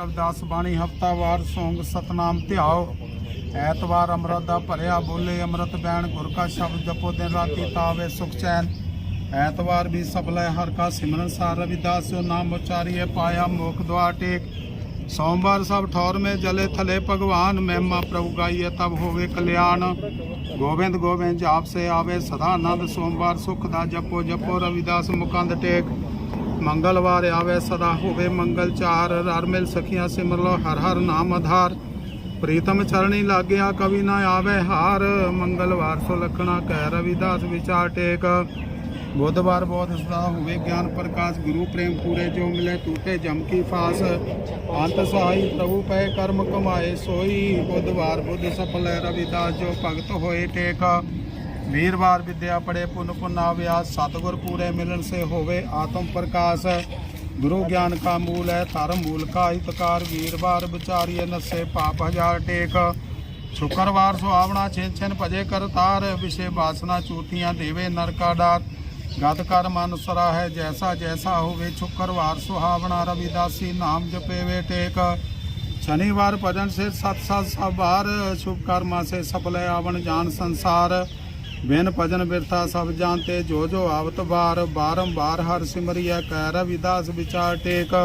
रविदास बाणी हफ्तावार सोंग सतनाम ध्याओ। ऐतवार अमृत दा भरिया बोले अमृत बैन गुर का शब्द जपो दिन राती तावे सुख चैन। ऐतवार भी सफल है हर का सिमरन सार रविदास जो नाम उचारिए पाया मोख द्वार टेक। सोमवार सब ठौर में जले थले भगवान महिमा प्रभु गाइए तब होवे कल्याण। गोविंद गोविंद जाप से आवे सदा आनंद सोमवार सुख दा जपो जपो रविदास मुकंद टेक। मंगलवार आवे सदा होवे मंगल चार हर मिल सखियां सिमर लो हर हर नाम आधार। प्रीतम चरणी लाग्या कवि ना आवे हार मंगलवार सो लखना कह रविदास विचार टेक। बुधवार बोध सदा हुए ज्ञान प्रकाश गुरु प्रेम पूरे जो मिले टूटे जम की फास। अंत सहाई प्रभु पै कर्म कमाए सोई बुधवार बुध सफल है रविदास जो भगत होए टेक। वीरवार विद्या पढ़े पुन पुनाव्यास सतगुर पूरे मिलन से होवे आत्म प्रकाश। गुरु ज्ञान का मूल है धर्म मूल का हितकार वीरवार विचारिय नसे पाप हजार टेक। शुक्रवार सुहावना छिन छिन भजे करतार विषय वासना चूतियाँ देवे नर का डार। गत कर्म अनुसरा है जैसा जैसा होवे शुक्रवार सुहावना रविदासी नाम जपेवे टेक। शनिवार भजन से सत सत सब बार शुभ कर्मा से सफल है आवन जान संसार। बिन भजन बिरथा सब जानते जो जो आवत बार बारंबार हर सिमरिया कह रविदास विचार टेक।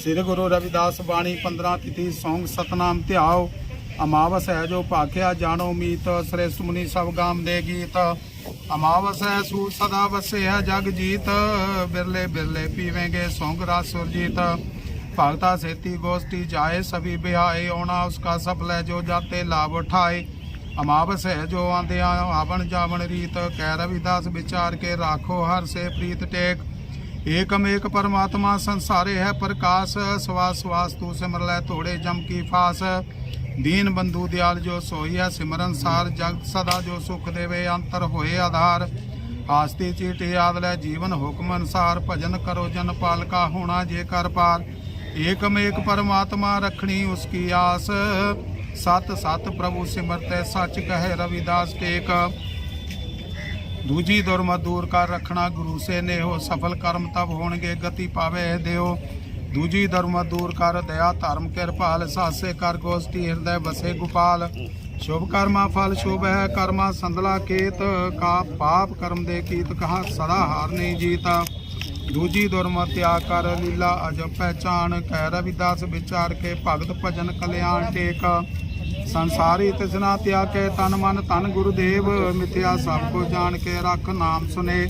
श्री गुरु रविदास बाणी 15 तिथि सोंग सतनाम ध्याओ। अमावस है जो पाख्या जानो मीत श्रेष्ठ मुनि सब गाम दे गीत। अमावस है सूर सदा बसे है जग जीत बिरले बिरले पीवेंगे सोंग रात सुरजीत। भगता सेती गोष्ठी जाए सभी बिहाए ओना उसका सफल है जो जाते लाभ उठाए। अमावस है जो आंदे आवन जावन रीत कह रविदास विचार के राखो हर से प्रीत टेक। एकम एक परमात्मा संसारे है प्रकाश श्वास श्वास तू सिमर लै थोड़े जम की फास। दीन बंधु दयाल जो सोई है सिमरन सार जगत सदा जो सुख देवे अंतर होए आधार। आस्ती चीटी याद लै जीवन हुक्म अनुसार भजन करो जन पाल का होना जे कर पार। एकम एक परमात्मा रखनी उसकी आस सत सत प्रभु सिमरते सच कहे रविदास टेक। दूजी दुर्मत दूर कर रखना गुरु से नेहो सफल कर्म तब होणगे गति पावे देव। दूजी दुर्मत दूर कर दया धर्म कृपाल सासे कर गोष्ठी हृदय बसे गोपाल। शुभ कर्मा फल शुभ है कर्मा संदला केत का पाप कर्म दे कीत कहा सदा हार नहीं जीता। दूजी दुर्मत त्याग कर लीला अजब पहचान कह रविदास विचार के भगत भजन कल्याण टेक। संसारी तृष्णा त्याग के तन मन धन गुरुदेव मिथ्या सबको जान के रख नाम सुने।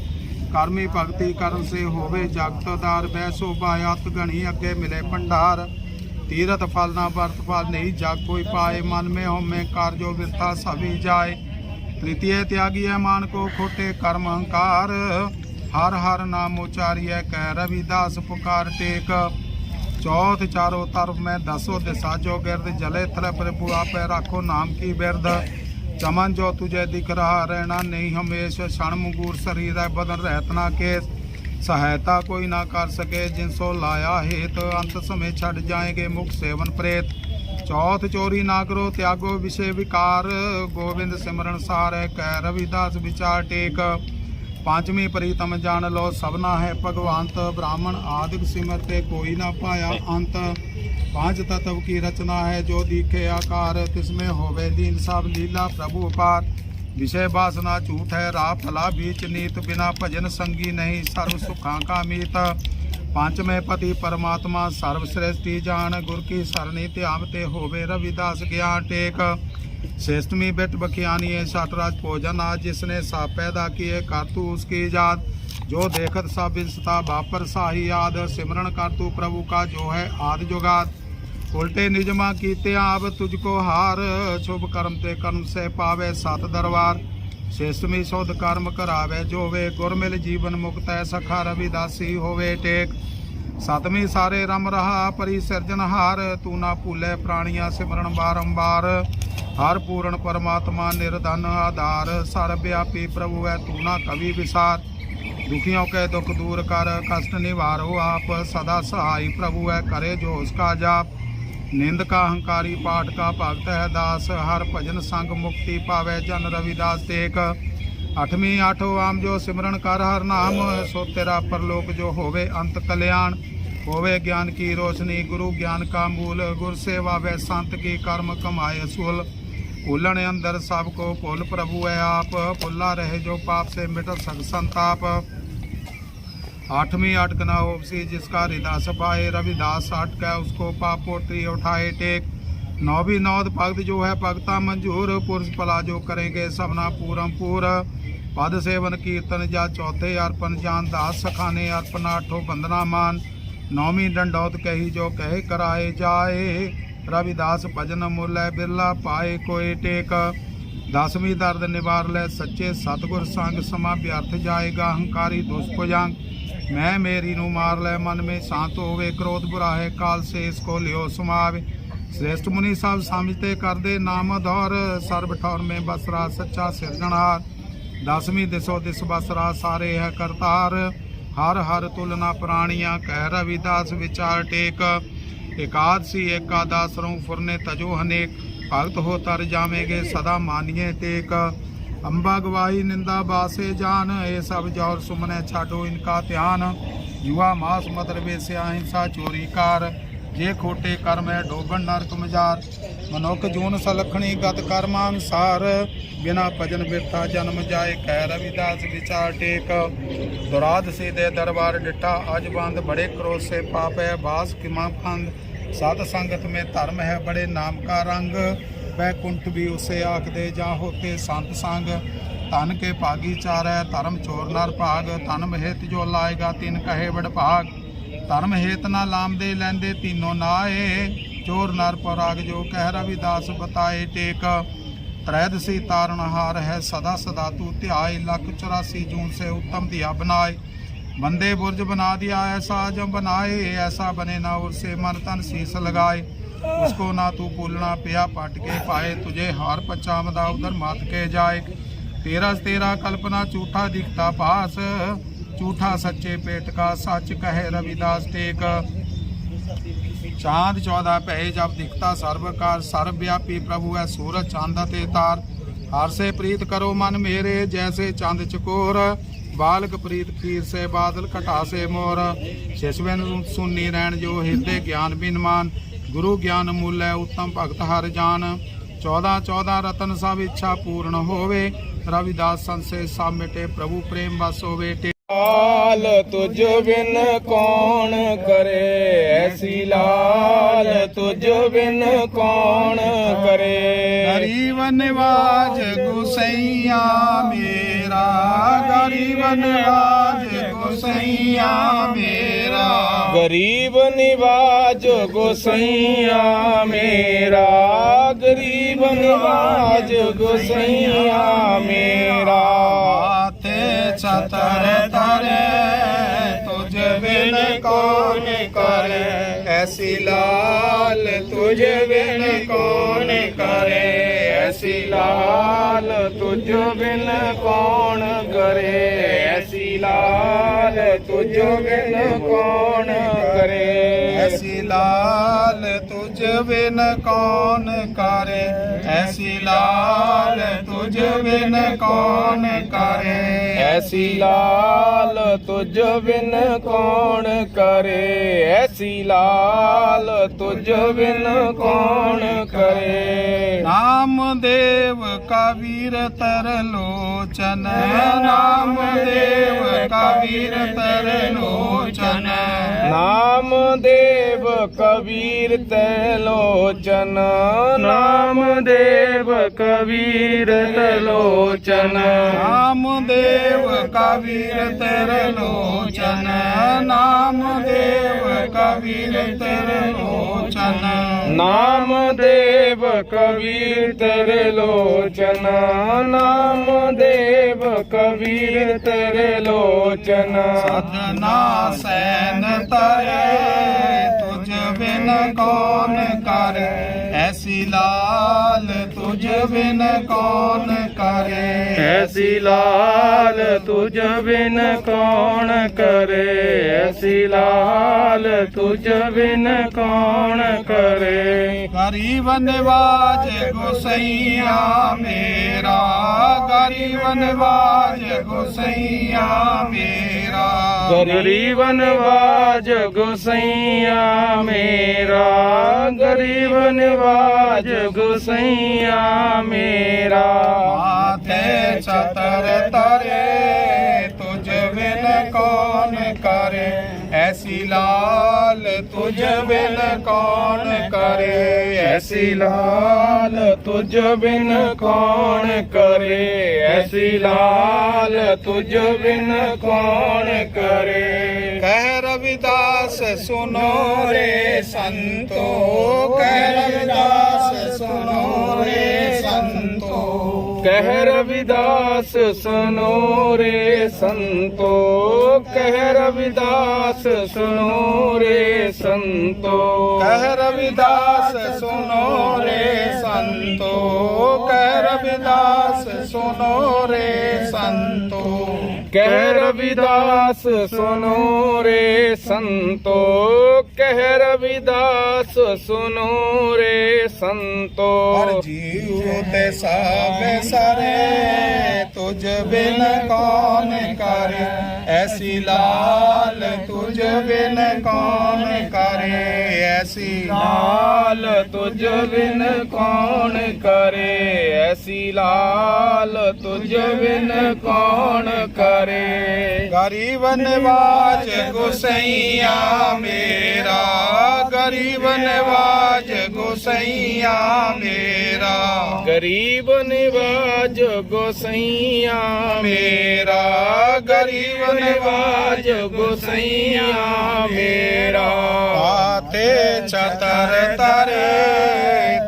कर्मी भक्ति कर्म से होवे जगत दार बह शोभा अत गणी अगे मिले भंडार। तीरथ फल ना वर्त फल नहीं जग कोई पाए मन में होमे कार्यो वृथा सभी जाए। तृतीय त्यागी है मान को खोटे कर्म अहंकार हर हर नाम उचारिय कह रविदास पुकार टेक। चौथ चारों तरफ में दसों दिशा जो गिरद जले थल प्रभु आपे राखो नाम की बिरद। चमन जो तुझे दिख रहा रहना नहीं हमेश क्षण मुगूर शरीर है बदन रहतना केस। सहायता कोई ना कर सके जिनसो लाया हेत अंत समय छड़ जाएंगे मुख सेवन प्रेत। चौथ चोरी ना करो त्यागो विषय विकार गोविंद सिमरन सार है कह रविदास विचार टेक। पांचवी प्रीतम जान लो सबना है भगवंत ब्राह्मण आदिक सिमरते कोई ना पाया अंत। पांच तत्व की रचना है जो दिखे आकार तिसमें होवे दीन सब लीला प्रभु पार। विषय वासना झूठ है राह फला बीच नीत बिना भजन संगी नहीं सर्व सुखा का मीत। पांचवें पति परमात्मा सर्वश्रेष्ठी जान गुर की सरणी त्यामते होवे रविदास ज्ञान टेक। श्रेष्ठमी बेट बखियानी साटराज भोजन आज जिसने सा पैदा किए करतू उसकी याद। जो देखत सब इंसता बापर साही याद सिमरन करतू प्रभु का जो है आदि जुगाद। उल्टे निजमा कीते अब तुझको हार शुभ कर्म ते कर्म से पावे सत दरबार। श्रेष्ठमी शोध कर्म करावे जो वे गुर मिल जीवन मुक्त है सखा रविदासी होवे टेक। सतवीं सारे रम रहा परि सिरजनहार तू ना भूले प्राणिया सिमरन बारंबार। हर पूर्ण परमात्मा निर्धन आधार सर्वव्यापी प्रभु है तू ना कभी विसार। दुखियों के दुख दूर कर कष्ट निवारो आप सदा सहाय प्रभु है करे जो उसका जाप। निंद का अहंकारी पाठ का भक्त है दास हर भजन संग मुक्ति पावे जन रविदास टेक। अठवीं आठों आम जो सिमरन कर हर नाम सो तेरा परलोक जो होवे अंत कल्याण। होवे ज्ञान की रोशनी गुरु ज्ञान का मूल। गुर सेवा व संत की कर्म कमाए असूल। भूलन अंदर सबको भूल प्रभु है आप। भुला रहे जो पाप से मिट सक संताप। आठवीं अटक न होपसी जिसका हृदय सफाए। रविदास अटक उसको पापोत्री उठाए टेक। नौवीं नौद भगत जो है भगता मंजूर। पुरुष भला जो करेंगे सबना पूरम पूर। पद सेवन कीर्तन जा चौथे अर्पण जान। दास सखाने अर्पण आठों बंदना मान। नौवीं डंडौत कही जो कहे कराए जाए। रविदास भजन मुल बिरला पाए कोई टेक। दसवीं दर्द निवार ले सच्चे सतगुर संग। समा व्यर्थ जाएगा अहंकारी दुष्पुजंग। मैं मेरी नू मार ले मन में शांत होवे। क्रोध बुरा है काल से इसको लियो समावे। श्रेष्ठ मुनि सब समझते कर दे नाम धौर। सर्व ठौर में बसरा सच्चा सिरजनहार। दसवीं दिसो दिस बसरा सारे है करतार। हर हर तुलना प्राणियां कह रविदास विचार टेक। एकादशी एकादश रू फुरने तजो हनेक। भगत हो तर जावेंगे सदा मानिए टेक। अंबा गवाही निंदा बासे जान। ये सब जौर सुमने छाडो इनका ध्यान। युवा मास मदर बेस्या हिंसा चोरी कार। जे खोटे कर्म है डोबन नरक मजार। मनुख जून सलखणी गत कर्मानुसार। बिना भजन बिरथा जन्म जाए कह रविदास विचार टेक। दुराध सीधे दरबार डिठा अज बंद। बड़े क्रोध से पाप है बास किमा फंद। सत संगत में धर्म है बड़े नाम का रंग। बैकुंठ भी उसे आखदे जा होते संत संग। तन के भागी चार है धर्म चोर नर भाग। तन महेत जो लाएगा तीन कहे बड़ भाग। धर्म हेत ना लाम दे लैंदे तीनों नाए। चोर नर पराग जो कह रविदास बताए टेक। त्रैदशी तारणहार है सदा सदा तू ध्याय। लख 84 जून से उत्तम दिया बनाए। बंदे बुर्ज बना दिया ऐसा जब बनाए। ऐसा बने ना उससे मन तन शीस लगाए। उसको ना तू भूलना पिया पट के पाए। तुझे हार पचामदा उधर मात के जाए। तेरा तेरा कल्पना झूठा दिखता पास। झूठा सच्चे पेट का सच कहे रविदास टेक। चांद 14 पहे जब दिखता सर्वकार। सर्वव्यापी प्रभु है सूरज चांद ते तार। हर से प्रीत करो मन मेरे जैसे चांद चकोर। बालक प्रीत खीर से बादल कटा से मोर। शिशवन सुन्नी रैन जो हृदय ज्ञान बिनमान। गुरु ज्ञान मूल है उत्तम भगत हर जान। 14 रतन सब इच्छा पूर्ण होवे। रविदास संशय सब मिटे प्रभु प्रेम बस होवे। लाल तुझ बिन कौन करे। ऐसी लाल तुझ बिन कौन करे। गरीब निवाज गुसैया मेरा। गरीब निवाज गुसैया मेरा। गरीब निवाज गोसैया मेरा। गरीब निवाज गोसैया मेरा। छतर धरे तुझ बिन कौन करे। ऐसी लाल तुझ बिन कौन करे। ऐसी लाल तुझ बिन कौन करे। ऐसी लाल तुझ बिन कौन करे। ऐसी लाल तुझ बिन कौन करे। ऐसी लाल तुझ बिन कौन करे। ऐसी लाल तुझ बिन कौन करे। ऐसी लाल तुझ बिन कौन करे। नाम देव कबीर तर लोचन। नाम देव कबीर तर लोचन। नाम देव कबीर तैलोचन। नाम देव कबीर तैलोचन। नाम देव कबीर तर लोचन। नाम देव कबीर तर लोचन। नाम देव कबीर तरलोचन। नाम देव कबीर तरलोचन। सतना सैन तरे तुझ बिन कौन करे। ऐसी ऐसी लाल तुझ बिन कौन करे। ऐसी लाल तुझ बिन कौन करे। ऐसी लाल तुझ बिन कौन करे। गरीब नवाज गोसैया मेरा, गरीब नवाज गोसैया मेरा। गरीब नवाज गोसैया मेरा। गरीब नवाज गोसैया मेरा। माथे छतर तरे तुझ बिन कौन करे। ऐसी लाल तुझ बिन कौन करे। ऐसी लाल तुझ बिन कौन करे। ऐसी लाल तुझ बिन कौन करे। कह रविदास सुनो रे संतो, कह रविदास सुनो रे संतो। कह रविदास सुनो रे संतो। कह रविदास सुनो रे संतो। कह रविदास सुनो रे संतो। कह रविदास सुनो रे संतो। कह रविदास सुनो रे संतो। कह रविदास सुनो रे संतो। और जीव ते सब सारे तुझ बिन कौन करे। ऐसी लाल तुझ बिन कौन करे। ऐसी लाल तुझ बिन कौन करे। ऐसी लाल तुझ बिन कौन करे। गरीब नवाज गोसैया मेरा, गरीब नवाज गोसैया मेरा। गरीब नवाज गोसैया मेरा। गरीब नवाज गोसैया मेरा। आते छतर तरे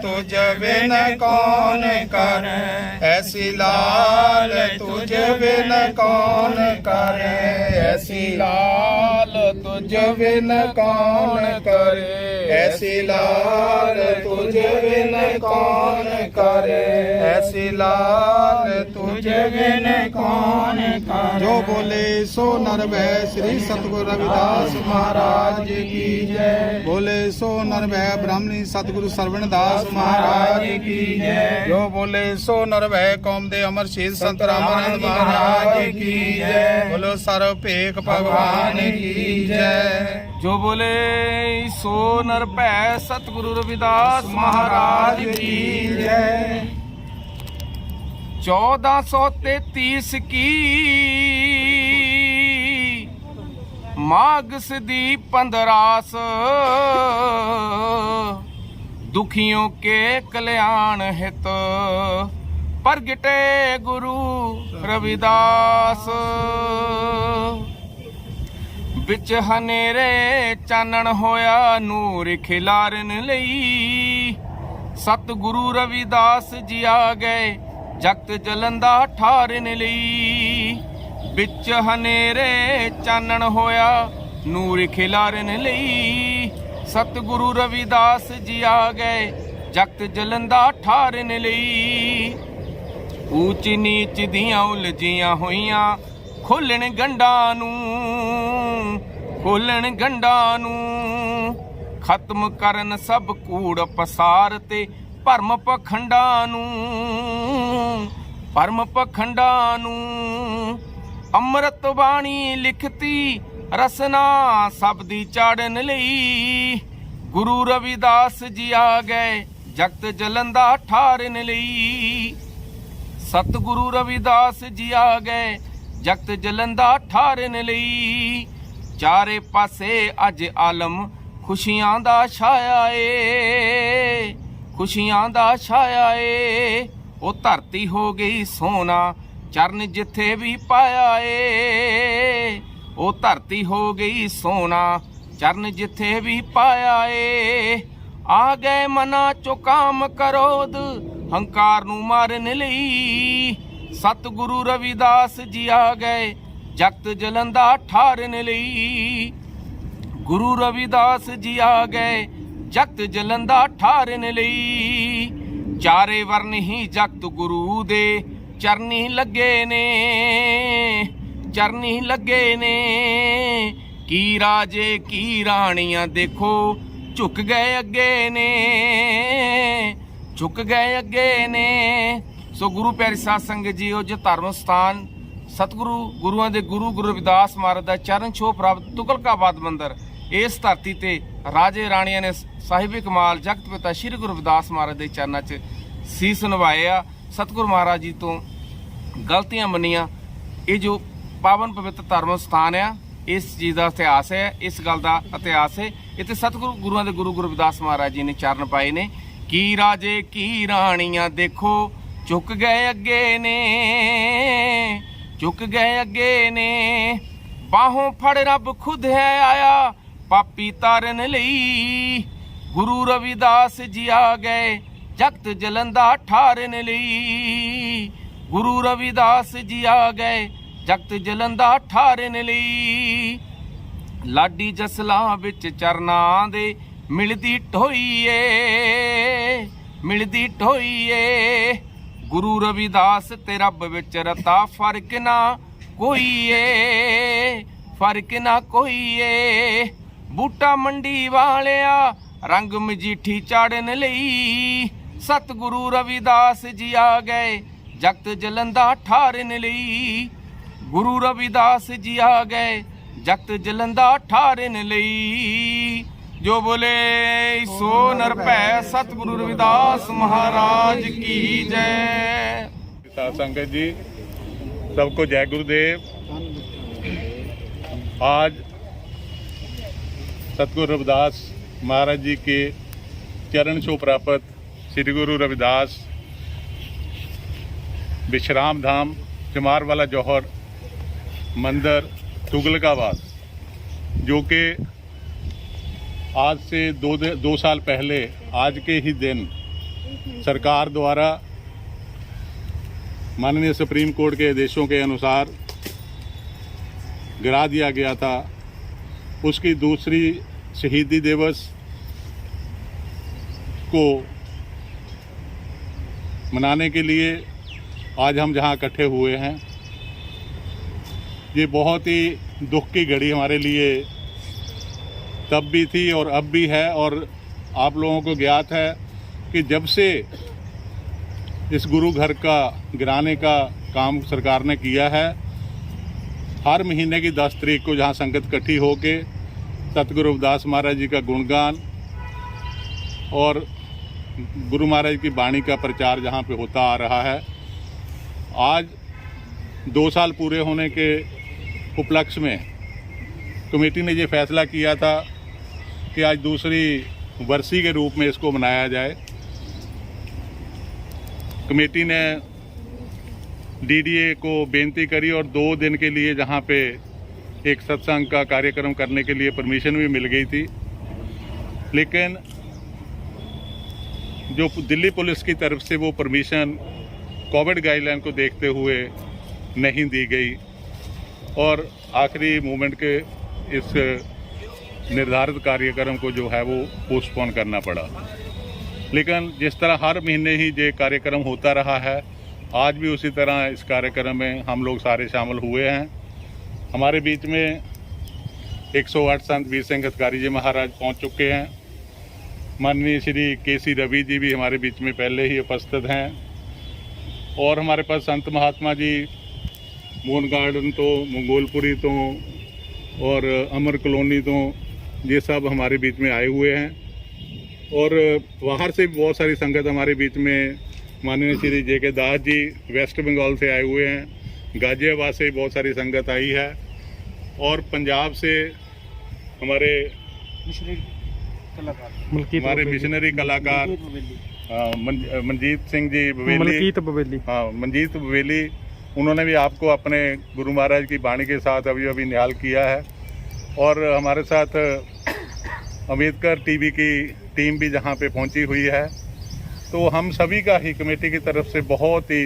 तुझ बिन कौन करे। ऐसी लाल तुझ बिन कौन करे। ऐसी लाल तुझ बिन कौन करे। ऐसी लाल तुझ बिन कौन करे। ऐसी लाल तुझ बिन कौन करे। जो बोले सो नर भय श्री सतगुरु रविदास महाराज की जय। बोले सो नर भय ब्राह्मणी सतगुरु सरवणदास महाराज की जय। जो बोले सो नर भय कौम दे अमर शील संत रामानंद महाराज की जय। बोलो सर्व भेख भगवान की जय। जो बोले सो नर भै सतगुरु रविदास महाराज की जय। 1433 की माघ सदी 15 दुखियों के कल्याण हित प्रगटे गुरु रविदास। बिच हनेरे चानण होया नूर खिलारन लई। सतगुरु रविदास जी आ गए जगत जलंदा ठारन लई। बिच हनेरे चानण होया नूर खिलारन लई। सतगुरु रविदास जी आ गए जगत जलंदा ठारन लई। ऊच नीच दियां उलझियां होइयां खोलण गंढां नूं। खोलण गंढां नूं खत्म करन सब कूड़ पसार ते भरम पखंडां नूं। भरम पखंडां नूं ਅੰਮ੍ਰਿਤ ਬਾਣੀ ਲਿਖਤੀ ਰਸਨਾ ਸਭ ਦੀ ਚਾੜਨ ਲਈ। ਗੁਰੂ ਰਵਿਦਾਸ ਜੀ ਆ ਗਏ ਜਗਤ ਜਲੰਦਾ ਠਾਰਨ ਲਈ। ਸਤਿਗੁਰੂ ਰਵਿਦਾਸ ਜੀ ਆ ਗਏ ਜਗਤ ਜਲੰਦਾ ਠਾਰਨ ਲਈ। ਚਾਰੇ ਪਾਸੇ ਅੱਜ ਆਲਮ ਖੁਸ਼ੀਆਂ ਦਾ ਛਾਇਆ ਏ। ਖੁਸ਼ੀਆਂ ਦਾ ਛਾਇਆ ਏ। ਉਹ ਧਰਤੀ ਹੋ ਗਈ ਸੋਨਾ ਚਰਨ ਜਿੱਥੇ ਵੀ ਪਾਇਆ ਏ। ਉਹ ਧਰਤੀ ਹੋ ਗਈ ਸੋਨਾ ਚਰਨ ਜਿੱਥੇ ਵੀ ਪਾਇਆ ਏ। ਆ ਗਏ ਮਨਾਂ ਚੋਂ ਕਾਮ ਕਰੋਧ ਹੰਕਾਰ ਨੂੰ ਮਾਰਨ ਲਈ। ਸਤਿਗੁਰੂ ਰਵਿਦਾਸ ਜੀ ਆ ਗਏ ਜਗਤ ਜਲੰਦਾ ਠਾਰਨ ਲਈ। ਗੁਰੂ ਰਵਿਦਾਸ ਜੀ ਆ ਗਏ ਜਗਤ ਜਲੰਦਾ ਠਾਰਨ ਲਈ। ਚਾਰੇ ਵਰਨ ਹੀ ਜਗਤ ਗੁਰੂ ਦੇ ਚਰਨੀ ਲੱਗੇ ਨੇ, ਚਰਨੀ ਲੱਗੇ ਨੇ। ਕੀ ਰਾਜੇ ਕੀ ਰਾਣੀਆਂ ਦੇਖੋ ਝੁਕ ਗਏ ਅੱਗੇ ਨੇ, ਝੁਕ ਗਏ ਅੱਗੇ ਨੇ। ਸੋ ਗੁਰੂ ਪਿਆਰੀ ਸਾਧ ਸੰਗਤ ਜੀਓ, ਜੋ ਧਰਮ ਸਥਾਨ ਸਤਿਗੁਰੂ ਗੁਰੂਆਂ ਦੇ ਗੁਰੂ ਰਵਿਦਾਸ ਮਹਾਰਾਜ ਦਾ ਚਰਨ ਛੋਹ ਪ੍ਰਾਪਤ ਤੁਗਲਕਾਬਾਦ ਮੰਦਿਰ, ਇਸ ਧਰਤੀ ਤੇ ਰਾਜੇ ਰਾਣੀਆਂ ਨੇ ਸਾਹਿਬੇ ਕਮਾਲ ਜਗਤ ਪਿਤਾ ਸ਼੍ਰੀ ਗੁਰੂ ਰਵਿਦਾਸ ਮਹਾਰਾਜ ਦੇ ਚਰਨਾਂ 'ਚ ਸੀਸ ਨਵਾਏ ਆ। ਸਤਿਗੁਰੂ ਮਹਾਰਾਜ ਜੀ ਤੋਂ ਗਲਤੀਆਂ ਮੰਨੀਆਂ। ਇਹ ਜੋ ਪਾਵਨ ਪਵਿੱਤਰ ਧਰਮ ਸਥਾਨ ਆ, ਇਸ ਚੀਜ਼ ਦਾ ਇਤਿਹਾਸ ਹੈ, ਇਸ ਗੱਲ ਦਾ ਇਤਿਹਾਸ ਹੈ। ਇੱਥੇ ਸਤਿਗੁਰੂ ਗੁਰੂਆਂ ਦੇ ਗੁਰੂ ਰਵਿਦਾਸ ਮਹਾਰਾਜ ਜੀ ਨੇ ਚਰਨ ਪਾਏ ਨੇ। ਕੀ ਰਾਜੇ ਕੀ ਰਾਣੀਆਂ ਦੇਖੋ ਝੁਕ ਗਏ ਅੱਗੇ ਨੇ, ਝੁਕ ਗਏ ਅੱਗੇ ਨੇ। ਬਾਹੋਂ ਫੜ ਰੱਬ ਖੁਦ ਹੈ ਆਇਆ ਪਾਪੀ ਤਾਰਨ ਲਈ। ਗੁਰੂ ਰਵਿਦਾਸ ਜੀ ਆ ਗਏ ਜਗਤ ਜਲੰਦਾ ਠਾਰਨ ਲਈ। ਗੁਰੂ ਰਵਿਦਾਸ ਜੀ ਆ ਗਏ ਜਗਤ ਜਲੰਦਾ ਠਾਰਨ ਲਈ। ਲਾਡੀ ਜਸਲਾਂ ਵਿੱਚ ਚਰਨਾਂ ਦੇ ਮਿਲਦੀ ਢੋਈਏ, ਮਿਲਦੀ ਢੋਈਏ। ਗੁਰੂ ਰਵਿਦਾਸ ਤੇ ਰੱਬ ਵਿੱਚ ਰਤਾ ਫਰਕ ਨਾ ਕੋਈ ਏ, ਫਰਕ ਨਾ ਕੋਈ ਏ। ਬੂਟਾ ਮੰਡੀ ਵਾਲਿਆ ਰੰਗ ਮਜੀਠੀ ਚਾੜਨ ਲਈ। ਸਤਿਗੁਰੂ ਰਵਿਦਾਸ ਜੀ ਆ ਗਏ ਜਗਤ ਜਲੰਦਾ ਠਾਰਨ ਲਈ। ਗੁਰੂ ਰਵਿਦਾਸ ਜੀ ਆ ਗਏ ਜਗਤ ਜਲੰਦਾ ਠਾਰਨ ਲਈ। ਜੋ बोले सो नर भै सतगुरु रविदास महाराज की जय। साध संगत जी सबको जय गुरुदेव। आज सतगुरु रविदास महाराज जी के चरण छू प्राप्त श्री गुरु रविदास विश्राम धाम चमारवाला जौहर मंदिर तुगलकाबाद, जो कि आज से दो साल पहले आज के ही दिन सरकार द्वारा माननीय सुप्रीम कोर्ट के आदेशों के अनुसार गिरा दिया गया था। उसकी दूसरी शहीदी दिवस को मनाने के लिए आज हम जहां इकट्ठे हुए हैं, ये बहुत ही दुख की घड़ी हमारे लिए तब भी थी और अब भी है। और आप लोगों को ज्ञात है कि जब से इस गुरु घर का गिराने का काम सरकार ने किया है, हर महीने की 10 तारीख को जहां संगत इकट्ठी होके सतगुरु रविदास महाराज जी का गुणगान और गुरु महाराज की वाणी का प्रचार जहां पे होता आ रहा है। आज 2 साल पूरे होने के उपलक्ष्य में कमेटी ने ये फैसला किया था कि आज दूसरी वर्षी के रूप में इसको मनाया जाए। कमेटी ने डीडीए को बेनती करी और 2 दिन के लिए जहां पे एक सत्संग का कार्यक्रम करने के लिए परमिशन भी मिल गई थी, लेकिन जो दिल्ली पुलिस की तरफ से वो परमिशन कोविड गाइडलाइन को देखते हुए नहीं दी गई और आखिरी मोमेंट के इस निर्धारित कार्यक्रम को जो है वो पोस्टपोन करना पड़ा। लेकिन जिस तरह हर महीने ही ये कार्यक्रम होता रहा है, आज भी उसी तरह इस कार्यक्रम में हम लोग सारे शामिल हुए हैं। हमारे बीच में 108 संत वीर सिंह हितकारी जी महाराज पहुंच चुके हैं। माननीय श्री केसी रवि जी भी हमारे बीच में पहले ही उपस्थित हैं और हमारे पास संत महात्मा जी मोहन गार्डन तो, मंगोलपुरी तो और अमर कॉलोनी तो, ये सब हमारे बीच में आए हुए हैं। और बाहर से भी बहुत सारी संगत हमारे बीच में, माननीय श्री जे.के. दास जी वेस्ट बंगाल से आए हुए हैं, गाजियाबाद से बहुत सारी संगत आई है और पंजाब से हमारे मिशनरी कलाकार मनजीत सिंह जी बवेली, हाँ मनजीत बवेली, उन्होंने भी आपको अपने गुरु महाराज की वाणी के साथ अभी अभी निहाल किया है। और हमारे साथ अम्बेडकर टीवी की टीम भी जहां पे पहुंची हुई है। तो हम सभी का ही कमेटी की तरफ से बहुत ही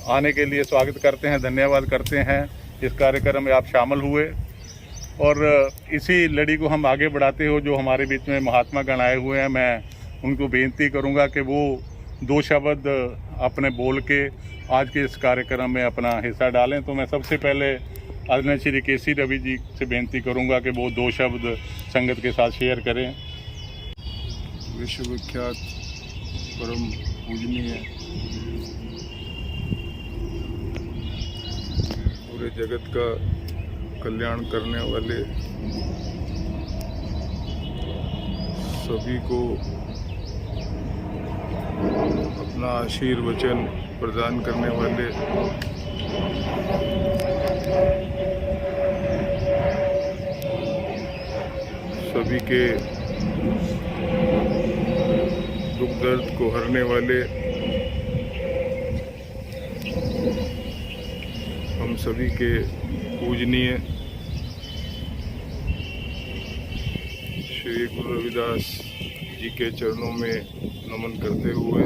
आने के लिए स्वागत करते हैं, धन्यवाद करते हैं। इस कार्यक्रम में आप शामिल हुए और इसी लड़ी को हम आगे बढ़ाते हो जो हमारे बीच में महात्मा गण आए हुए हैं, मैं उनको बेनती करूंगा कि वो 2 शब्द अपने बोल के आज के इस कार्यक्रम में अपना हिस्सा डालें। तो मैं सबसे पहले आदरणीय श्री केसी रवि जी से बेनती करूंगा कि वो 2 शब्द संगत के साथ शेयर करें। विश्वविख्यात परम पूजनीय पूरे जगत का कल्याण करने वाले, सभी को अपना आशीर्वचन प्रदान करने वाले सभी के दुख दर्द को हरने वाले, हम सभी के पूजनीय श्री गुरु रविदास जी के चरणों में नमन करते हुए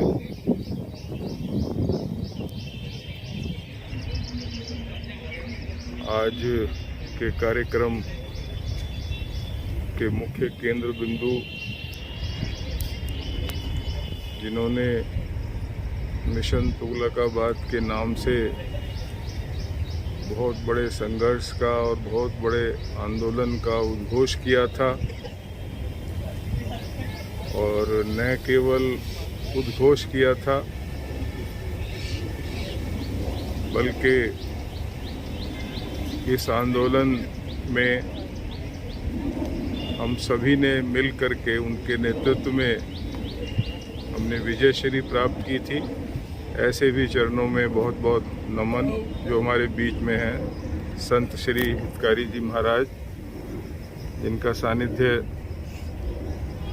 आज के कार्यक्रम के मुख्य केंद्र बिंदु जिन्होंने मिशन तुगलकाबाद के नाम से बहुत बड़े संघर्ष का और बहुत बड़े आंदोलन का उद्घोष किया था, और न केवल उद्घोष किया था बल्कि इस आंदोलन में हम सभी ने मिल करके उनके नेतृत्व में हमने विजयश्री प्राप्त की थी। ऐसे भी चरणों में बहुत बहुत नमन जो हमारे बीच में हैं संत श्री हितकारी जी महाराज, जिनका सानिध्य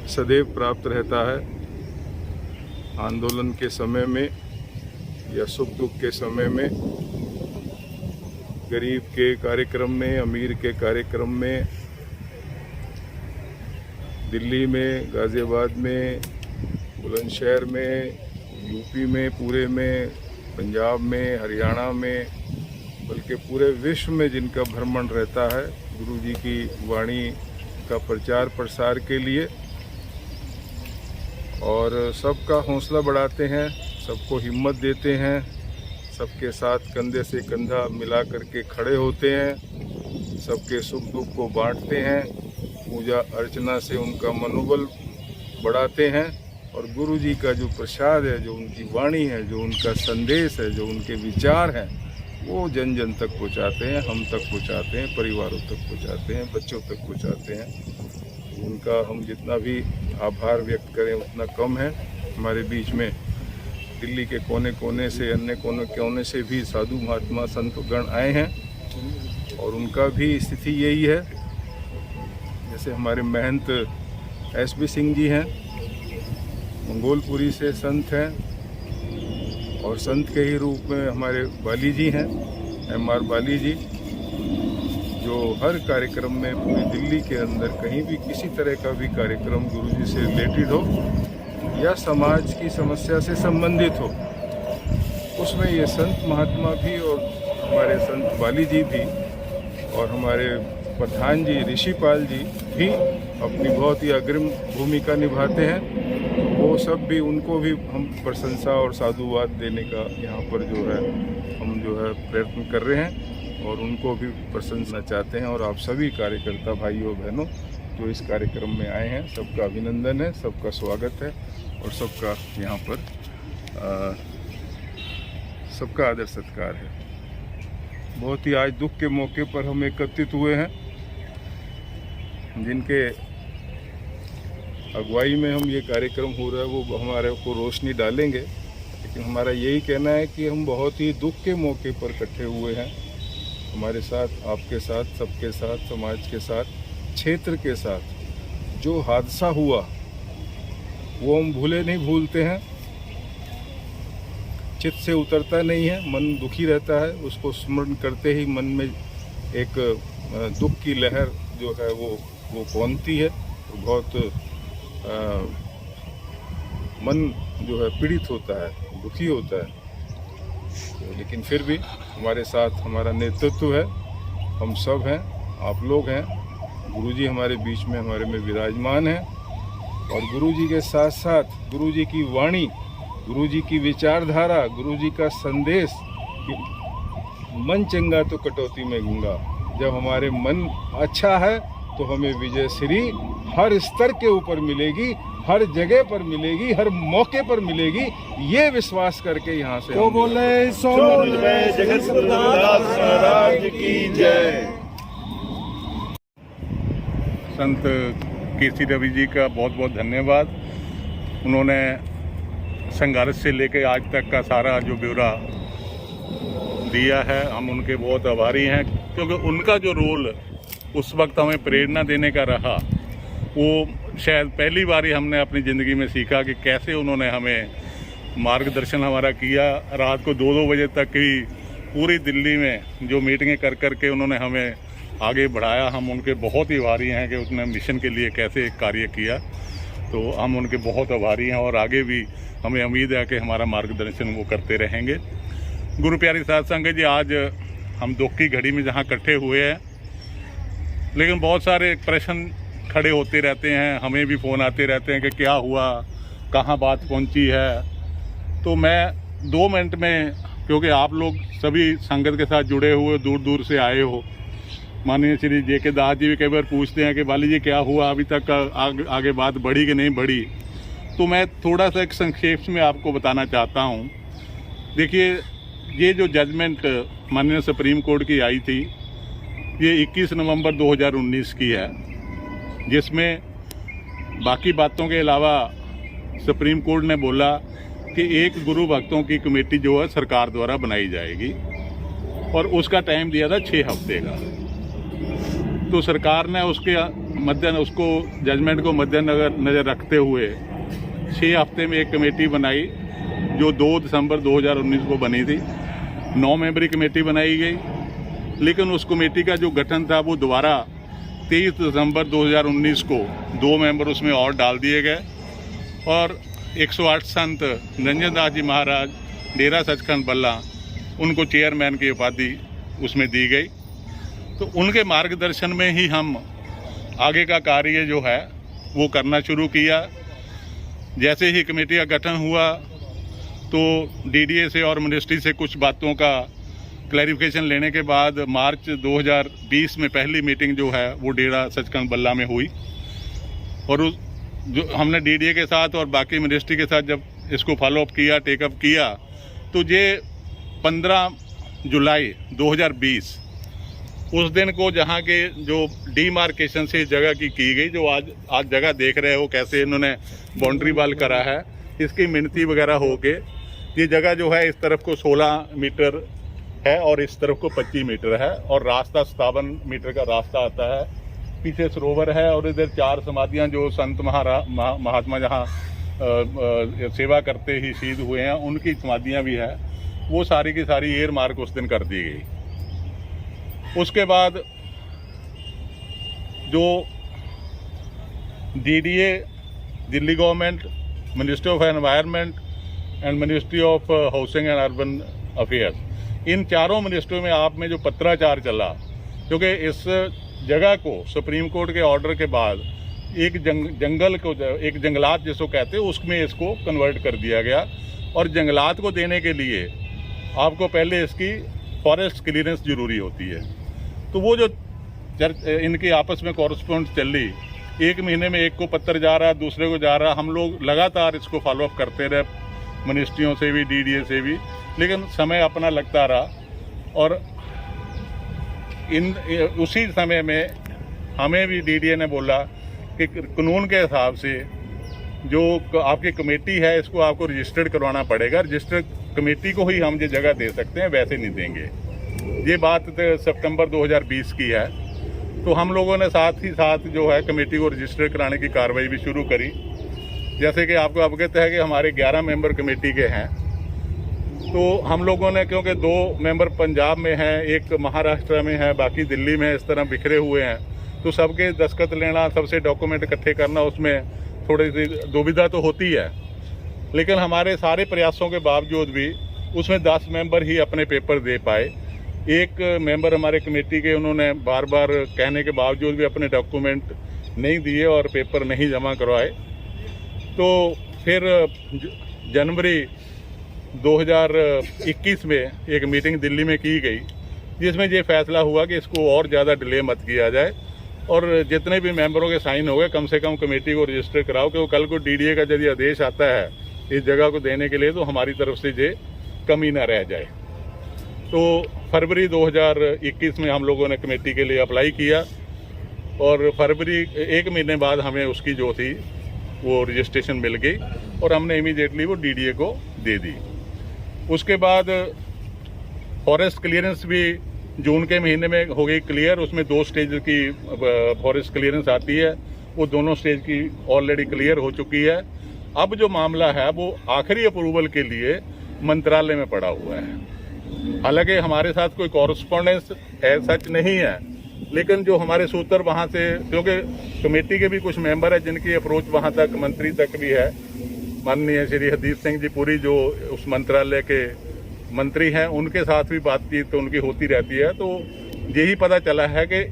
सदैव प्राप्त रहता है आंदोलन के समय में या सुख दुख के समय में, गरीब के कार्यक्रम में, अमीर के कार्यक्रम में, दिल्ली में, गाजियाबाद में, बुलंदशहर में, यूपी में, पूरे में, पंजाब में, हरियाणा में, बल्कि पूरे विश्व में जिनका भ्रमण रहता है गुरु जी की वाणी का प्रचार प्रसार के लिए, और सबका हौसला बढ़ाते हैं, सबको हिम्मत देते हैं, सबके साथ कंधे से कंधा मिला करके खड़े होते हैं, सबके सुख दुख को बांटते हैं, पूजा अर्चना से उनका मनोबल बढ़ाते हैं, और गुरु जी का जो प्रसाद है, जो उनकी वाणी है, जो उनका संदेश है, जो उनके विचार हैं, वो जन जन तक पहुँचाते हैं, हम तक पहुँचाते हैं, परिवारों तक पहुँचाते हैं, बच्चों तक पहुँचाते हैं। उनका हम जितना भी आभार व्यक्त करें उतना कम है। हमारे बीच में दिल्ली के कोने कोने से, अन्य कोने कोने से भी साधु महात्मा संत गण आए हैं, और उनका भी स्थिति यही है। जैसे हमारे महंत एसबी सिंह जी हैं, मंगोलपुरी से संत हैं, और संत के ही रूप में हमारे बाली जी हैं, एमआर बाली जी, जो हर कार्यक्रम में पूरी दिल्ली के अंदर कहीं भी किसी तरह का भी कार्यक्रम गुरु जी से रिलेटेड हो या समाज की समस्या से संबंधित हो, उसमें ये संत महात्मा भी और हमारे संत बाली जी भी और हमारे प्रधान जी ऋषिपाल जी भी अपनी बहुत ही अग्रिम भूमिका निभाते हैं। वो सब भी, उनको भी हम प्रशंसा और साधुवाद देने का यहाँ पर जो है हम जो है प्रयत्न कर रहे हैं, और उनको भी प्रशंसा चाहते हैं। और आप सभी कार्यकर्ता भाइयों बहनों जो इस कार्यक्रम में आए हैं, सबका अभिनंदन है, सबका स्वागत है, और सबका यहाँ पर सबका आदर सत्कार है। बहुत ही आज दुख के मौके पर हम एकत्रित हुए हैं, जिनके अगुवाई में हम ये कार्यक्रम हो रहा है वो हमारे को रोशनी डालेंगे, लेकिन हमारा यही कहना है कि हम बहुत ही दुख के मौके पर इकट्ठे हुए हैं। हमारे साथ, आपके साथ, सबके साथ, समाज के साथ, क्षेत्र के साथ जो हादसा हुआ वो हम नहीं भूलते हैं, चित्त से उतरता नहीं है, मन दुखी रहता है। उसको स्मरण करते ही मन में एक दुख की लहर जो है वो पहुंचती है, तो बहुत मन जो है पीड़ित होता है, दुखी होता है। तो लेकिन फिर भी हमारे साथ हमारा नेतृत्व है, हम सब हैं, आप लोग हैं, गुरुजी हमारे बीच में हमारे में विराजमान हैं और गुरुजी के साथ साथ गुरुजी की वाणी, गुरुजी की विचारधारा, गुरुजी का संदेश कि मन चंगा तो कटौती में गंगा। जब हमारे मन अच्छा है तो हमें विजय श्री हर स्तर के ऊपर मिलेगी, हर जगह पर मिलेगी, हर मौके पर मिलेगी, ये विश्वास करके यहाँ से तो बोले सो जगत महाराज की जय। संत केसी रवि जी का बहुत बहुत धन्यवाद। उन्होंने संघर्ष से लेकर आज तक का सारा जो ब्यौरा दिया है, हम उनके बहुत आभारी हैं, क्योंकि उनका जो रोल उस वक्त हमें प्रेरणा देने का रहा, वो शायद पहली बार ही हमने अपनी ज़िंदगी में सीखा कि कैसे उन्होंने हमें मार्गदर्शन हमारा किया। रात को 2-2 बजे तक ही पूरी दिल्ली में जो मीटिंगें कर कर के उन्होंने हमें आगे बढ़ाया। हम उनके बहुत ही आभारी हैं कि उसने मिशन के लिए कैसे कार्य किया। तो हम उनके बहुत आभारी हैं और आगे भी हमें उम्मीद है कि हमारा मार्गदर्शन वो करते रहेंगे। गुरु प्यारी साध संगत जी, आज हम दुख की घड़ी में जहाँ इकट्ठे हुए हैं, लेकिन बहुत सारे प्रश्न खड़े होते रहते हैं, हमें भी फ़ोन आते रहते हैं कि क्या हुआ, कहाँ बात पहुँची है। तो मैं 2 मिनट में, क्योंकि आप लोग सभी संगत के साथ जुड़े हुए दूर दूर से आए हो, माननीय श्री जे.के. दास जी भी कई बार पूछते हैं कि बाली जी क्या हुआ, अभी तक आगे बात बढ़ी कि नहीं बढ़ी। तो मैं थोड़ा सा एक संक्षेप में आपको बताना चाहता हूँ। देखिए, ये जो जजमेंट माननीय सुप्रीम कोर्ट की आई थी, ये 21 नवंबर 2019 की है, जिसमें बाकी बातों के अलावा सुप्रीम कोर्ट ने बोला कि एक गुरु भक्तों की कमेटी जो है सरकार द्वारा बनाई जाएगी और उसका टाइम दिया था 6 हफ्ते का। तो सरकार ने उसको जजमेंट को मद्देनजर रखते हुए 6 हफ्ते में एक कमेटी बनाई, जो 2 दिसंबर 2019 को बनी थी। 9 मेंबरी कमेटी बनाई गई, लेकिन उस कमेटी का जो गठन था वो दोबारा 23 दिसंबर 2019 को 2 मेंबर उसमें और डाल दिए गए और 108 संत निरंजन दास जी महाराज डेरा सचखंड बल्ला, उनको चेयरमैन की उपाधि उसमें दी गई। तो उनके मार्गदर्शन में ही हम आगे का कार्य जो है वो करना शुरू किया। जैसे ही कमेटी का गठन हुआ तो डीडीए से और मिनिस्ट्री से कुछ बातों का क्लैरिफिकेशन लेने के बाद मार्च 2020 में पहली मीटिंग जो है वो डेरा सचखंड बल्ला में हुई और जो हमने डीडीए के साथ और बाकी मिनिस्ट्री के साथ जब इसको फॉलोअप किया, टेकअप किया, तो ये 15 जुलाई 2020 उस दिन को जहाँ के जो डीमार्केशन से जगह की गई, जो आज जगह देख रहे हो कैसे इन्होंने बाउंड्री वाल करा है, इसकी मिनती वगैरह हो के ये जगह जो है इस तरफ को 16 मीटर है और इस तरफ को 25 मीटर है और रास्ता 57 मीटर का रास्ता आता है। पीछे सरोवर है और इधर 4 समाधियाँ जो संत महात्मा जहाँ सेवा करते ही शहीद हुए हैं उनकी समाधियाँ भी है, वो सारी की सारी एयर मार्क उस दिन कर दी गई। उसके बाद जो DDA, Delhi government, ministry of environment and ministry of housing and urban affairs, इन चारों मिनिस्ट्रियों में आप में जो पत्राचार चला, क्योंकि इस जगह को सुप्रीम कोर्ट के ऑर्डर के बाद एक जंगल को, एक जंगलात जिसको कहते हैं, उसमें इसको कन्वर्ट कर दिया गया और जंगलात को देने के लिए आपको पहले इसकी फॉरेस्ट क्लियरेंस जरूरी होती है। तो वो जो इनकी आपस में कॉरेस्पॉन्डेंस चल रही, 1 महीने में एक को पत्र जा रहा, दूसरे को जा रहा, हम लोग लगातार इसको फॉलोअप करते रहे, मिनिस्ट्रियों से भी, डीडीए से भी, लेकिन समय अपना लगता रहा। और उसी समय में हमें भी डीडीए ने बोला कि कानून के हिसाब से जो आपकी कमेटी है इसको आपको रजिस्टर्ड करवाना पड़ेगा, रजिस्टर्ड कमेटी को ही हम ये जगह दे सकते हैं, वैसे नहीं देंगे। ये बात सितंबर 2020 की है। तो हम लोगों ने साथ ही साथ जो है कमेटी को रजिस्टर कराने की कार्रवाई भी शुरू करी। जैसे कि आपको अवगत है कि हमारे 11 मेंबर कमेटी के हैं, तो हम लोगों ने, क्योंकि 2 मेंबर पंजाब में हैं, एक महाराष्ट्र में है, बाकी दिल्ली में, इस तरह बिखरे हुए हैं, तो सबके दस्तखत लेना, सबसे डॉक्यूमेंट इकट्ठे करना, उसमें थोड़ी सी दुविधा तो होती है। लेकिन हमारे सारे प्रयासों के बावजूद भी उसमें 10 मेंबर ही अपने पेपर दे पाए एक मेंबर हमारे कमेटी के, उन्होंने बार बार कहने के बावजूद भी अपने डॉक्यूमेंट नहीं दिए और पेपर नहीं जमा करवाए। तो फिर जनवरी 2021 में एक मीटिंग दिल्ली में की गई, जिसमें ये फैसला हुआ कि इसको और ज़्यादा डिले मत किया जाए और जितने भी मेंबरों के साइन हो गए कम से कम कमेटी को रजिस्टर कराओ कि वो कल को डीडीए का यदि आदेश आता है इस जगह को देने के लिए तो हमारी तरफ से ये कमी ना रह जाए। तो फरवरी 2021 में हम लोगों ने कमेटी के लिए अप्लाई किया और फरवरी 1 महीने बाद हमें उसकी जो थी वो रजिस्ट्रेशन मिल गई और हमने इमीडिएटली वो डीडीए को दे दी। उसके बाद फॉरेस्ट क्लियरेंस भी जून के महीने में हो गई क्लियर। उसमें 2 स्टेज की फॉरेस्ट क्लियरेंस आती है, वो दोनों स्टेज की ऑलरेडी क्लियर हो चुकी है। अब जो मामला है वो आखिरी अप्रूवल के लिए मंत्रालय में पड़ा हुआ है। हालांकि हमारे साथ कोई कॉरेस्पॉन्डेंस सच नहीं है, लेकिन जो हमारे सूत्र वहाँ से, क्योंकि कमेटी के भी कुछ मेंबर है जिनकी अप्रोच वहाँ तक मंत्री तक भी है, माननीय श्री हरदीप सिंह जी पुरी जो उस मंत्रालय के मंत्री हैं, उनके साथ भी बातचीत तो उनकी होती रहती है। तो यही पता चला है कि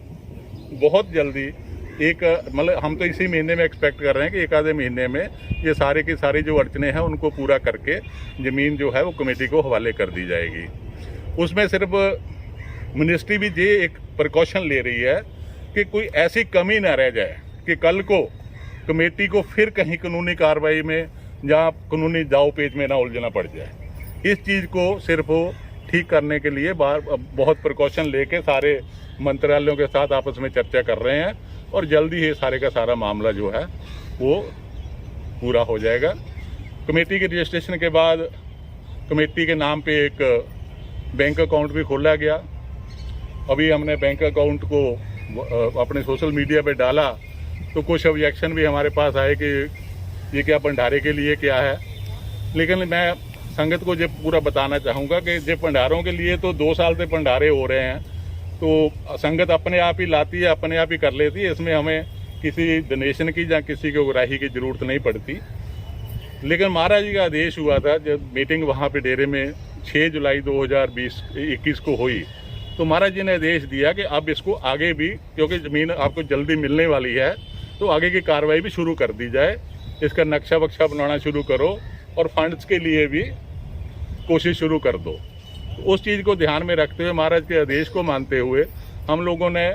बहुत जल्दी मतलब हम तो इसी महीने में एक्सपेक्ट कर रहे हैं कि एक आधे महीने में ये सारे की सारी जो अड़चने हैं उनको पूरा करके ज़मीन जो है वो कमेटी को हवाले कर दी जाएगी। उसमें सिर्फ मिनिस्ट्री भी ये एक प्रिकॉशन ले रही है कि कोई ऐसी कमी ना रह जाए कि कल को कमेटी को फिर कहीं कानूनी कार्रवाई में या कानूनी दाव पेच में ना उलझना पड़ जाए। इस चीज़ को सिर्फ ठीक करने के लिए बहुत प्रिकॉशन लेके सारे मंत्रालयों के साथ आपस में चर्चा कर रहे हैं और जल्दी ही सारे का सारा मामला जो है वो पूरा हो जाएगा। कमेटी के रजिस्ट्रेशन के बाद कमेटी के नाम पे एक बैंक अकाउंट भी खोला गया। अभी हमने बैंक अकाउंट को अपने सोशल मीडिया पे डाला तो कुछ ऑब्जेक्शन भी हमारे पास आए कि ये क्या भंडारे के लिए क्या है, लेकिन मैं संगत को ये पूरा बताना चाहूँगा कि ये भंडारों के लिए तो 2 साल से भंडारे हो रहे हैं, तो संगत अपने आप ही लाती है, अपने आप ही कर लेती है। इसमें हमें किसी डोनेशन की या किसी की उगराही की जरूरत नहीं पड़ती। लेकिन महाराज जी का आदेश हुआ था जब मीटिंग वहाँ पे डेरे में 6 जुलाई 2021 को हुई, तो महाराज जी ने आदेश दिया कि अब इसको आगे भी, क्योंकि ज़मीन आपको जल्दी मिलने वाली है, तो आगे की कार्रवाई भी शुरू कर दी जाए। इसका नक्शा वक्शा बनाना शुरू करो और फंड्स के लिए भी कोशिश शुरू कर दो। उस चीज़ को ध्यान में रखते हुए, महाराज के आदेश को मानते हुए हम लोगों ने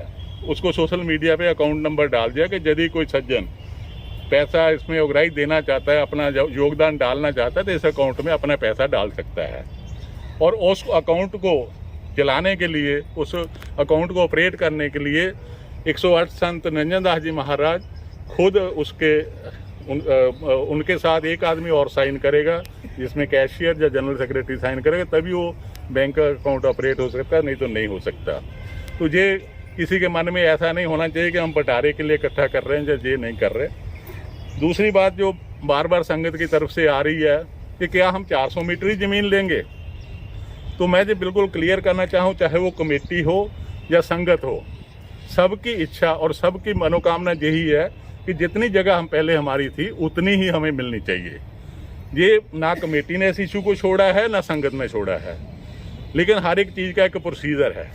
उसको सोशल मीडिया पे अकाउंट नंबर डाल दिया कि यदि कोई सज्जन पैसा इसमें उगराही देना चाहता है, अपना योगदान डालना चाहता है, तो इस अकाउंट में अपना पैसा डाल सकता है। और उस अकाउंट को चलाने के लिए, उस अकाउंट को ऑपरेट करने के लिए 108 संत निरंजन दास जी महाराज खुद उनके साथ एक आदमी और साइन करेगा, जिसमें कैशियर या जनरल सेक्रेटरी साइन करेगा, तभी वो बैंक अकाउंट ऑपरेट हो सकता है, नहीं तो नहीं हो सकता। तो ये किसी के मन में ऐसा नहीं होना चाहिए कि हम भंडारे के लिए इकट्ठा कर रहे हैं या ये नहीं कर रहे। दूसरी बात जो बार बार संगत की तरफ से आ रही है कि क्या हम 400 मीटर ही ज़मीन लेंगे, तो मैं ये बिल्कुल क्लियर करना चाहूँ, चाहे वो कमेटी हो या संगत हो, सबकी इच्छा और सबकी मनोकामना यही है कि जितनी जगह हम पहले हमारी थी उतनी ही हमें मिलनी चाहिए। ये ना कमेटी ने इस इशू को छोड़ा है ना संगत ने छोड़ा है, लेकिन हर एक चीज़ का एक प्रोसीजर है।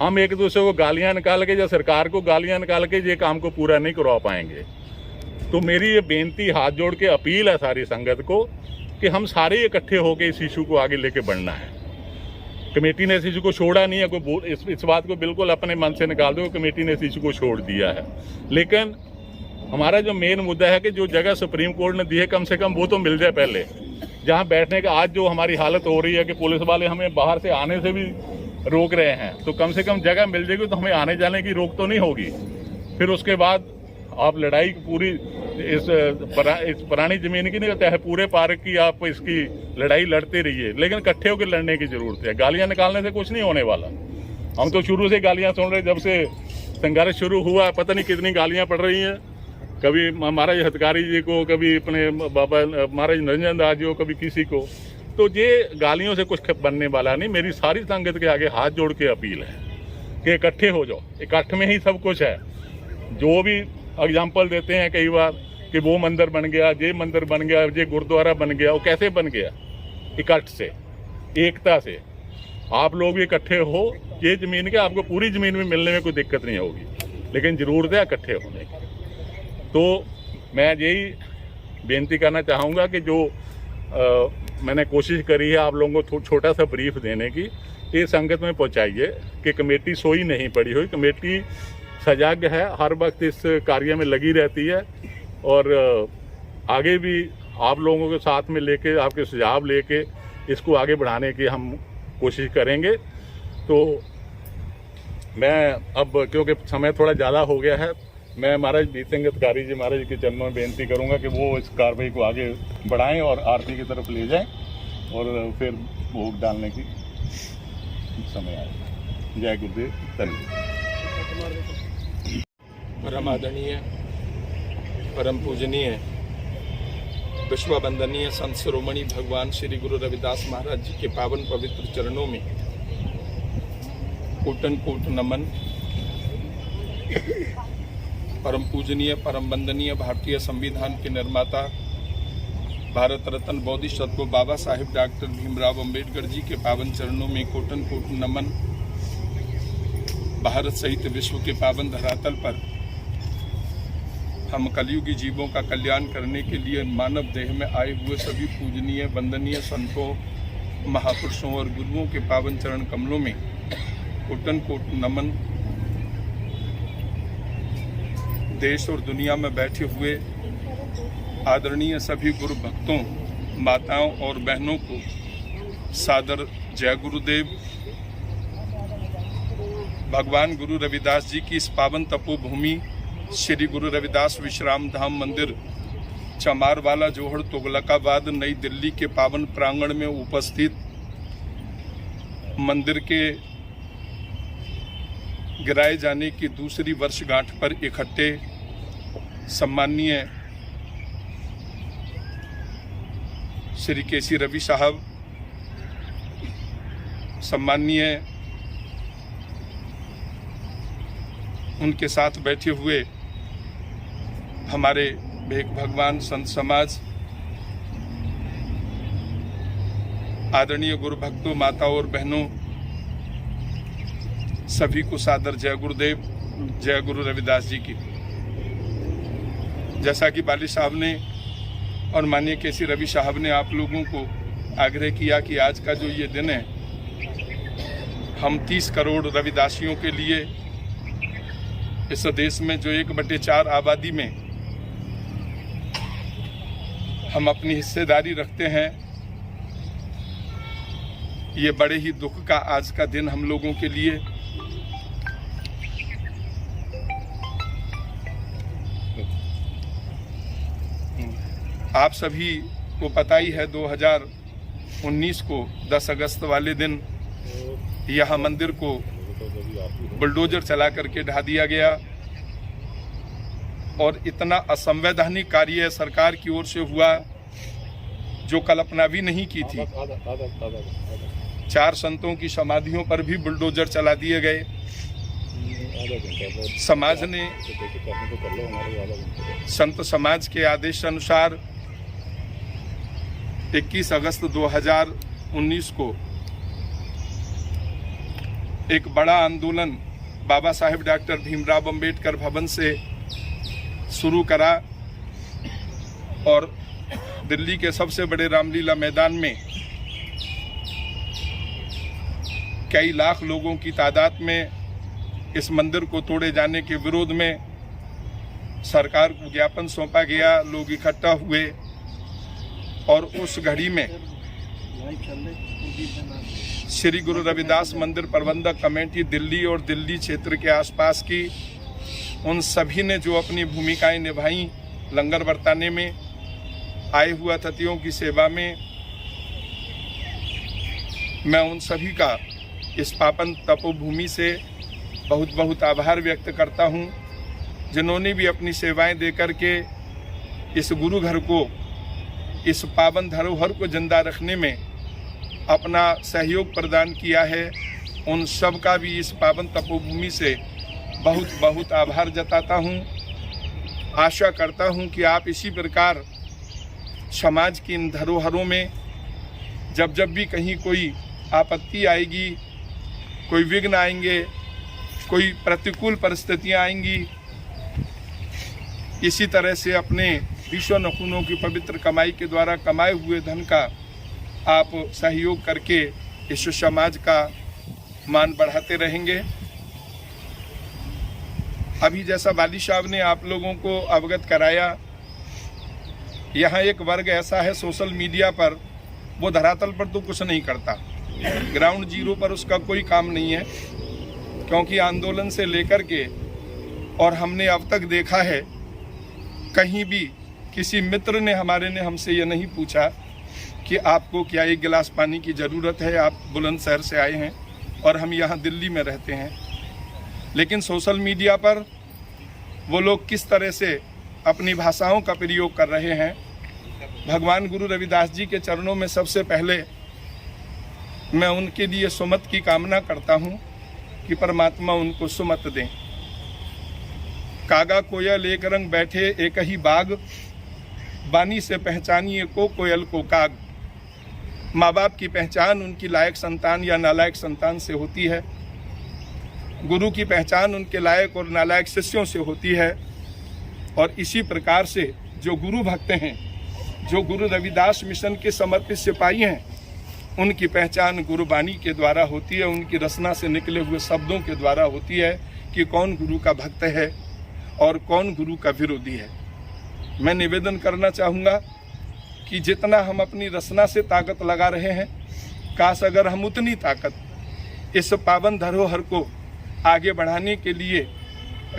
हम एक दूसरे को गालियां निकाल के या सरकार को गालियां निकाल के ये काम को पूरा नहीं करवा पाएंगे। तो मेरी ये बेनती, हाथ जोड़ के अपील है सारी संगत को कि हम सारे इकट्ठे होकर इस इशू को आगे लेके बढ़ना है। कमेटी ने इस इशू को छोड़ा नहीं है, कोई इस बात को बिल्कुल अपने मन से निकाल दो, कमेटी ने इस इशू को छोड़ दिया है। लेकिन हमारा जो मेन मुद्दा है कि जो जगह सुप्रीम कोर्ट ने दी है, कम से कम वो तो मिल जाए पहले। जहाँ बैठने का आज जो हमारी हालत हो रही है कि पुलिस वाले हमें बाहर से आने से भी रोक रहे हैं, तो कम से कम जगह मिल जाएगी तो हमें आने जाने की रोक तो नहीं होगी। फिर उसके बाद आप लड़ाई पूरी इस पुरानी ज़मीन की नहीं होता है, पूरे पार्क की आप इसकी लड़ाई लड़ते रहिए, लेकिन इकट्ठे होकर लड़ने की ज़रूरत है। गालियाँ निकालने से कुछ नहीं होने वाला। हम तो शुरू से गालियाँ सुन रहे, जब से संघर्ष शुरू हुआ पता नहीं कितनी गालियाँ पड़ रही हैं, कभी महाराज हथकारी जी को, कभी अपने बाबा महाराज निरंजन दास जी को, कभी किसी को। तो ये गालियों से कुछ बनने वाला नहीं। मेरी सारी संगत के आगे हाथ जोड़ के अपील है कि इकट्ठे हो जाओ, इकट्ठ में ही सब कुछ है। जो भी एग्जाम्पल देते हैं कई बार कि वो मंदिर बन गया, ये मंदिर बन गया, ये गुरुद्वारा बन गया, वो कैसे बन गया? इकट्ठ से, एकता से। आप लोग भी इकट्ठे हो ये ज़मीन के आपको पूरी ज़मीन में मिलने में कोई दिक्कत नहीं होगी, लेकिन ज़रूरत है इकट्ठे होने की। तो मैं यही बेनती करना चाहूँगा कि जो मैंने कोशिश करी है आप लोगों को छोटा सा ब्रीफ देने की, ये संगत में पहुँचाइए कि कमेटी सोई नहीं पड़ी हुई, कमेटी सजग है, हर वक्त इस कार्य में लगी रहती है और आगे भी आप लोगों के साथ में लेके, आपके सुझाव लेके इसको आगे बढ़ाने की हम कोशिश करेंगे। तो मैं अब क्योंकि समय थोड़ा ज़्यादा हो गया है, मैं महाराज बीत सिंह अधिकारी जी महाराज के चरणों में बेनती करूंगा कि वो इस कार्रवाई को आगे बढ़ाएं और आरती की तरफ ले जाएं और फिर भोग डालने की समय आए। जय गुरुदेव। धन्यवाद। परम आदरणीय, परम पूजनीय, विश्व वंदनीय संत शिरोमणि भगवान श्री गुरु रविदास महाराज जी के पावन पवित्र चरणों में कोटन कोट नमन। परम पूजनीय, परम वंदनीय भारतीय संविधान के निर्माता, भारत रत्न बोधिसत्व बाबा साहिब डॉक्टर भीमराव अंबेडकर जी के पावन चरणों में कोटन कोट नमन। भारत सहित विश्व के पावन धरातल पर हम कलयुगी जीवों का कल्याण करने के लिए मानव देह में आए हुए सभी पूजनीय वंदनीय संतों, महापुरुषों और गुरुओं के पावन चरण कमलों में कोटन कोट नमन। देश और दुनिया में बैठे हुए आदरणीय सभी गुरु भक्तों, माताओं और बहनों को सादर जय गुरुदेव। भगवान गुरु रविदास जी की इस पावन तपोभूमि श्री गुरु रविदास विश्राम धाम मंदिर, चमारवाला, जोहड़, तुगलकाबाद, नई दिल्ली के पावन प्रांगण में उपस्थित मंदिर के गिराए जाने की दूसरी वर्षगांठ पर इकट्ठे सम्माननीय श्री केसी रवि साहब, सम्माननीय उनके साथ बैठे हुए हमारे भेक भगवान संत समाज, आदरणीय गुरु भक्तों, माताओं और बहनों, सभी को सादर जय गुरुदेव, जय गुरु रविदास जी की। जैसा कि बाली साहब ने और माननीय केसी रवि साहब ने आप लोगों को आग्रह किया कि आज का जो ये दिन है, हम 30 करोड़ रविदासियों के लिए इस देश में जो 1/4 आबादी में हम अपनी हिस्सेदारी रखते हैं, ये बड़े ही दुख का आज का दिन हम लोगों के लिए। आप सभी को पता ही है 2019 को 10 अगस्त वाले दिन यहाँ मंदिर को बुलडोजर चला करके ढा दिया गया और इतना असंवैधानिक कार्य सरकार की ओर से हुआ जो कल्पना भी नहीं की थी। 4 संतों की समाधियों पर भी बुलडोजर चला दिए गए। समाज ने संत समाज के आदेश अनुसार 21 अगस्त 2019 को एक बड़ा आंदोलन बाबा साहेब डॉक्टर भीमराव अंबेडकर भवन से शुरू करा और दिल्ली के सबसे बड़े रामलीला मैदान में कई लाख लोगों की तादाद में इस मंदिर को तोड़े जाने के विरोध में सरकार को ज्ञापन सौंपा गया। लोग इकट्ठा हुए और उस घड़ी में श्री गुरु रविदास मंदिर प्रबंधक कमेटी दिल्ली और दिल्ली क्षेत्र के आसपास की उन सभी ने जो अपनी भूमिकाएं निभाई, लंगर बरताने में, आए हुए अतिथियों की सेवा में, मैं उन सभी का इस पावन तपोभूमि से बहुत बहुत आभार व्यक्त करता हूं, जिन्होंने भी अपनी सेवाएं देकर के इस गुरु घर को, इस पावन धरोहर को जिंदा रखने में अपना सहयोग प्रदान किया है। उन सब का भी इस पावन तपोभूमि से बहुत बहुत आभार जताता हूँ। आशा करता हूँ कि आप इसी प्रकार समाज की इन धरोहरों में जब जब भी कहीं कोई आपत्ति आएगी कोई विघ्न आएंगे, कोई प्रतिकूल परिस्थितियां आएंगी। इसी तरह से अपने विश्व नखूनों की पवित्र कमाई के द्वारा कमाए हुए धन का आप सहयोग करके इस समाज का मान बढ़ाते रहेंगे। अभी जैसा वाली साहब ने आप लोगों को अवगत कराया, यहाँ एक वर्ग ऐसा है सोशल मीडिया पर, वो धरातल पर तो कुछ नहीं करता, ग्राउंड जीरो पर उसका कोई काम नहीं है। क्योंकि आंदोलन से लेकर के और हमने अब तक देखा है कहीं भी किसी मित्र ने हमसे ये नहीं पूछा कि आपको क्या एक गिलास पानी की ज़रूरत है, आप बुलंदशहर से आए हैं और हम यहाँ दिल्ली में रहते हैं। लेकिन सोशल मीडिया पर वो लोग किस तरह से अपनी भाषाओं का प्रयोग कर रहे हैं। भगवान गुरु रविदास जी के चरणों में सबसे पहले मैं उनके लिए सुमत की कामना करता हूँ कि परमात्मा उनको सुमत दें। कागा कोयल एक रंग बैठे एक ही बाग, बानी से पहचानिए को कोयल को काग। माँ बाप की पहचान उनकी लायक संतान या नालायक संतान से होती है। गुरु की पहचान उनके लायक और नालायक शिष्यों से होती है। और इसी प्रकार से जो गुरु भक्त हैं, जो गुरु रविदास मिशन के समर्पित सिपाही हैं, उनकी पहचान गुरुबानी के द्वारा होती है, उनकी रचना से निकले हुए शब्दों के द्वारा होती है कि कौन गुरु का भक्त है और कौन गुरु का विरोधी है। मैं निवेदन करना चाहूँगा कि जितना हम अपनी रचना से ताकत लगा रहे हैं, काश अगर हम उतनी ताकत इस पावन धरोहर को आगे बढ़ाने के लिए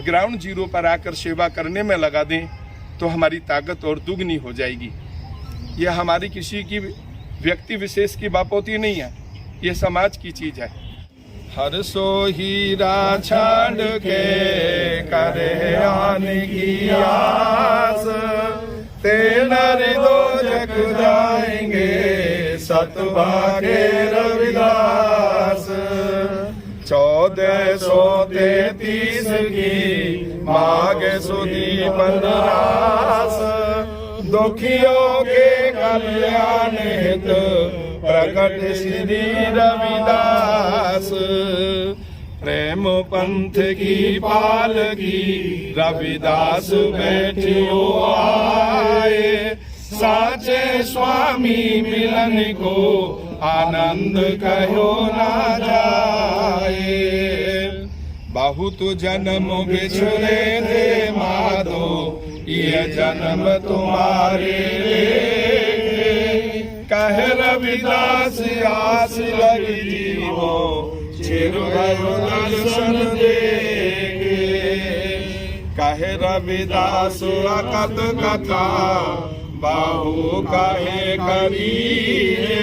ग्राउंड जीरो पर आकर सेवा करने में लगा दें तो हमारी ताकत और दुगनी हो जाएगी। यह हमारी किसी की व्यक्ति विशेष की बापोती नहीं है, यह समाज की चीज है। हर सो हीरा छाड़ के करे आने की आस, तेनर दो जग जाएंगे सतभागे रविदास। 1433 की माघ सुदी 15 दुखियों के कल्याण हेतु प्रकट श्री रविदास। प्रेम पंथ की पालकी रविदास बैठियो आए, साचे स्वामी मिलन को आनंद कहो ना जाए। बहुत जन्म बिछड़े थे माधो, ये जन्म तुम्हारे लेखे। कहे रविदास आस लगी जीवो, चिर दर्शन देखे। कहे रविदास अकत कथा, बाहु कहे करिए।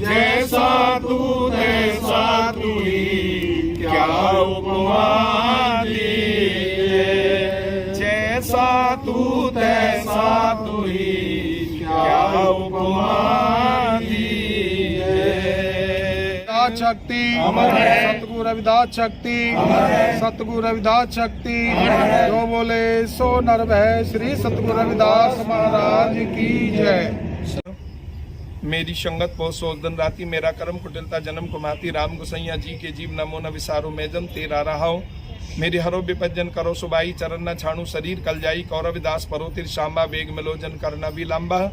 जैसा तू तैसा तू ही, क्या उपमा दिए। जैसा तू तैसा तू ही, क्या उपमा दिए। शक्ति सतगुरु रविदास शक्ति, सतगुरु रविदास शक्ति। जो बोले सो नर भय, श्री सतगुरु रविदास महाराज की जय। मेरी संगत पो सो दिन राती, मेरा कर्म कुटिलता जन्म कुमाती। राम गोसैया जी के जीव नमो न विसारो, मैं जन तेरा रहाओ। मेरी हरो विपज्जन करो सुबाई, चरण न छाणु शरीर कल जाई। कौरविदास परो तिर शाम्बा, वेग मिलो जन करना भी लांबा।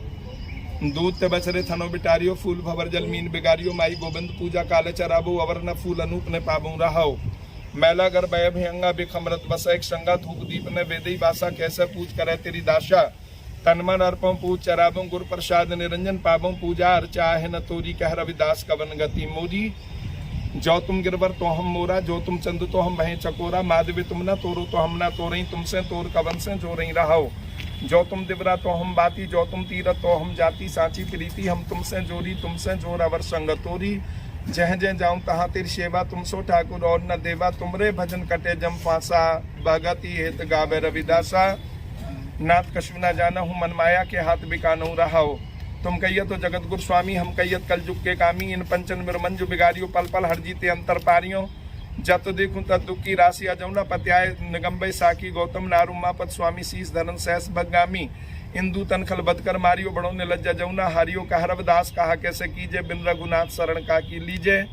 दूत ते बछरे थनो बिटारियो, फूल भवर जल मीन बिगारियो। माई गोविंद पूजा काल चराबो, अवर न फूल अनूप ने पाबो रहाओ। मैला गर भय भयंगा बिखमरत बस, एक संगा थूक दीप ने वेदई बासा। कैसे पूज करे तेरी दाशा, तन मन अर्पों पूज चराबों। गुर प्रसाद निरंजन पाबों, पूजा अर्चा है न तोरी। कह रविदास कवन गति मोरी। जो तुम गिरवर तो हम मोरा, जो तुम चंद तो हम भय चकोरा। माधवी तुम न तोरो तो हम न तोरई, तुमसे तोर कवन से जो रही रहाओ। जो तुम दिवरा तो हम बाती, जो तुम तीरथ तो हम जाती। साची प्रीति हम तुमसे जोरी, तुमसे जोर अवर संग तोरी। जह जह जाऊं तहाँ तेरी सेवा, तुम सो ठाकुर और न देवा। तुमरे भजन कटे जम फांसा, भगति हेत गावे रविदासा। नाथ कछु न जाना हूँ, मन माया के हाथ बिकानऊ रहाओ। तुम कहिए तो जगत गुरु स्वामी, हम कहियत कल जुग के कामी। इन पंचन मिरमंजु बिगारियो, पल पल हर जीते अंतर पारियों। जत देखूं तत दुख की राशि, अजमुना पत्याय निगम्बे साकी। गौतम नारुमा पद स्वामी, शीस धरन सहस भगामी। इंदु तनखल बदकर मारियो, बड़ों ने लज्जा जमुना हारियो। कह रविदास कहा कैसे कीजे, बिन रघुनाथ शरण का की लीजे।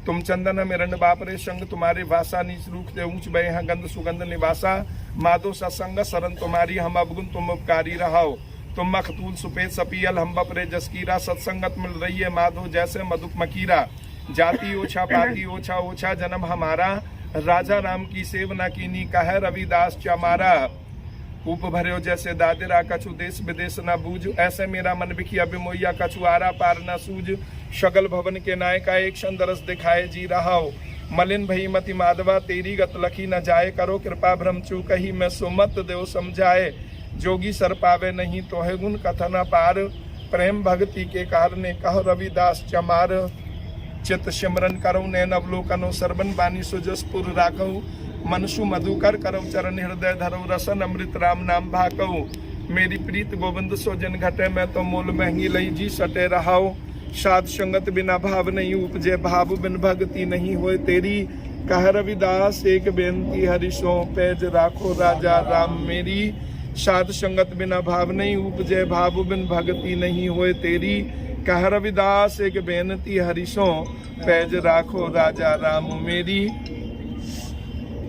तुम चंदन मिरंड बापरे संग तुम्हारे भाषा नीच रूख दे ऊंच बे हैं गंध सुगंध निवासा माधो सत्संग शरण तुम्हारी हम अवगुण तुम उपकारी रहाओ तुम मखतूल सुपेद सपियल हम बपरे जसकीरा सत्संगत मिल रही है माधो जैसे मधुप मकीरा जाति ओछा पाती ओछा ओछा जन्म हमारा राजा राम की सेवना कीनी कह रविदास चमारा ऊप भर्यो जैसे दादिरा कछु देश विदेश न बूझ ऐसे मेरा मन बिखिया बिमोइया कछु आरा पार न सूझ शगल भवन के नायका एक संदरस दिखाए जी रहा हो मलिन भई मति माधवा तेरी गत लखी न जाए करो कृपा भ्रम चूकही मैं सुमत देव समझाए जोगी सर पावे नहीं तो है गुण कथन पार प्रेम भक्ति के कारण कह रविदास चमार चित सिमरन करो नैन अवलोकनो सर्वन बानी सुजसपुर राखो मनसु मधुकर करो चरण हृदय धरो रसन अमृत राम नाम भाको मेरी प्रीत गोविंद सो जन घटे मैं तो मोल महंगी लई जी सटे रहाओ साध संगत बिना भाव नहीं उपजे भाव बिन भक्ति नहीं होए तेरी कह रविदास एक बेनती हरिशो पैज राखो राजा राम मेरी साध संगत बिना भाव नहीं उपजे भाव बिन भक्ति नहीं होए तेरी कह रविदास एक बेनती हरिशो पैज राखो राजा राम मेरी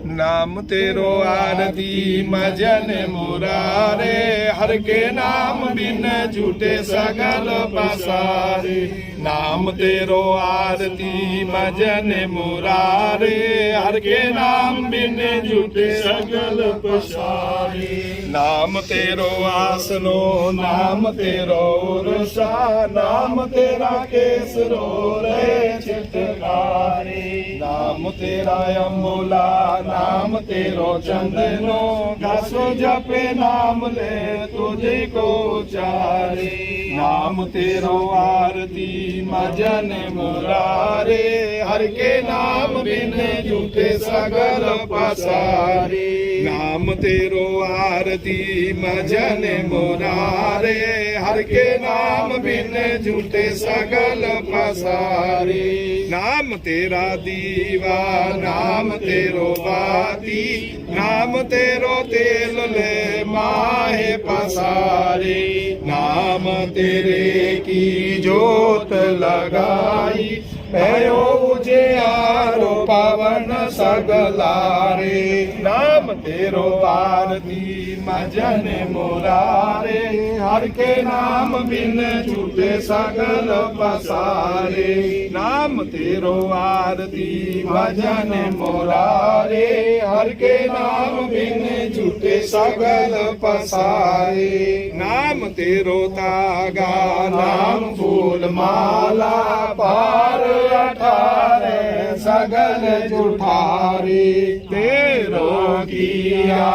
नाम तेरो आरती मजन मुरारे हर के नाम बिन झूठे सगल पसारे नाम तेरो आरती मजन मुरारे हर के नाम बिन झूठे सगल पसारे नाम तेरो आसनो नाम तेरो रुषा नाम तेरा केसरो रे चितकारे नाम तेरा अमोला नाम तेरो चंदनो घसो जपे नाम ले तुझे को चारे नाम तेरो आरती मजन मुरारे हर के नाम बिन झूठे सगल पसारे नाम तेरो आरती मजन मुरारे हर के नाम बिन झूठे सगल पसारे नाम तेरा दीवा नाम तेरो बाती नाम तेरो तेल ले माहे पसारे नाम तेरे की जोत लगाई भयो उजियारो पावन सगलारे नाम तेरो आरती मजन मुरारे हर के नाम बिन झूठे सगल पसारे नाम तेरो आरती भजन मुरारे हर के नाम बिन झूठे सगल पसारे नाम तेरो तागा नाम फूल माला पार 18 सगल जुठारे तेरो किया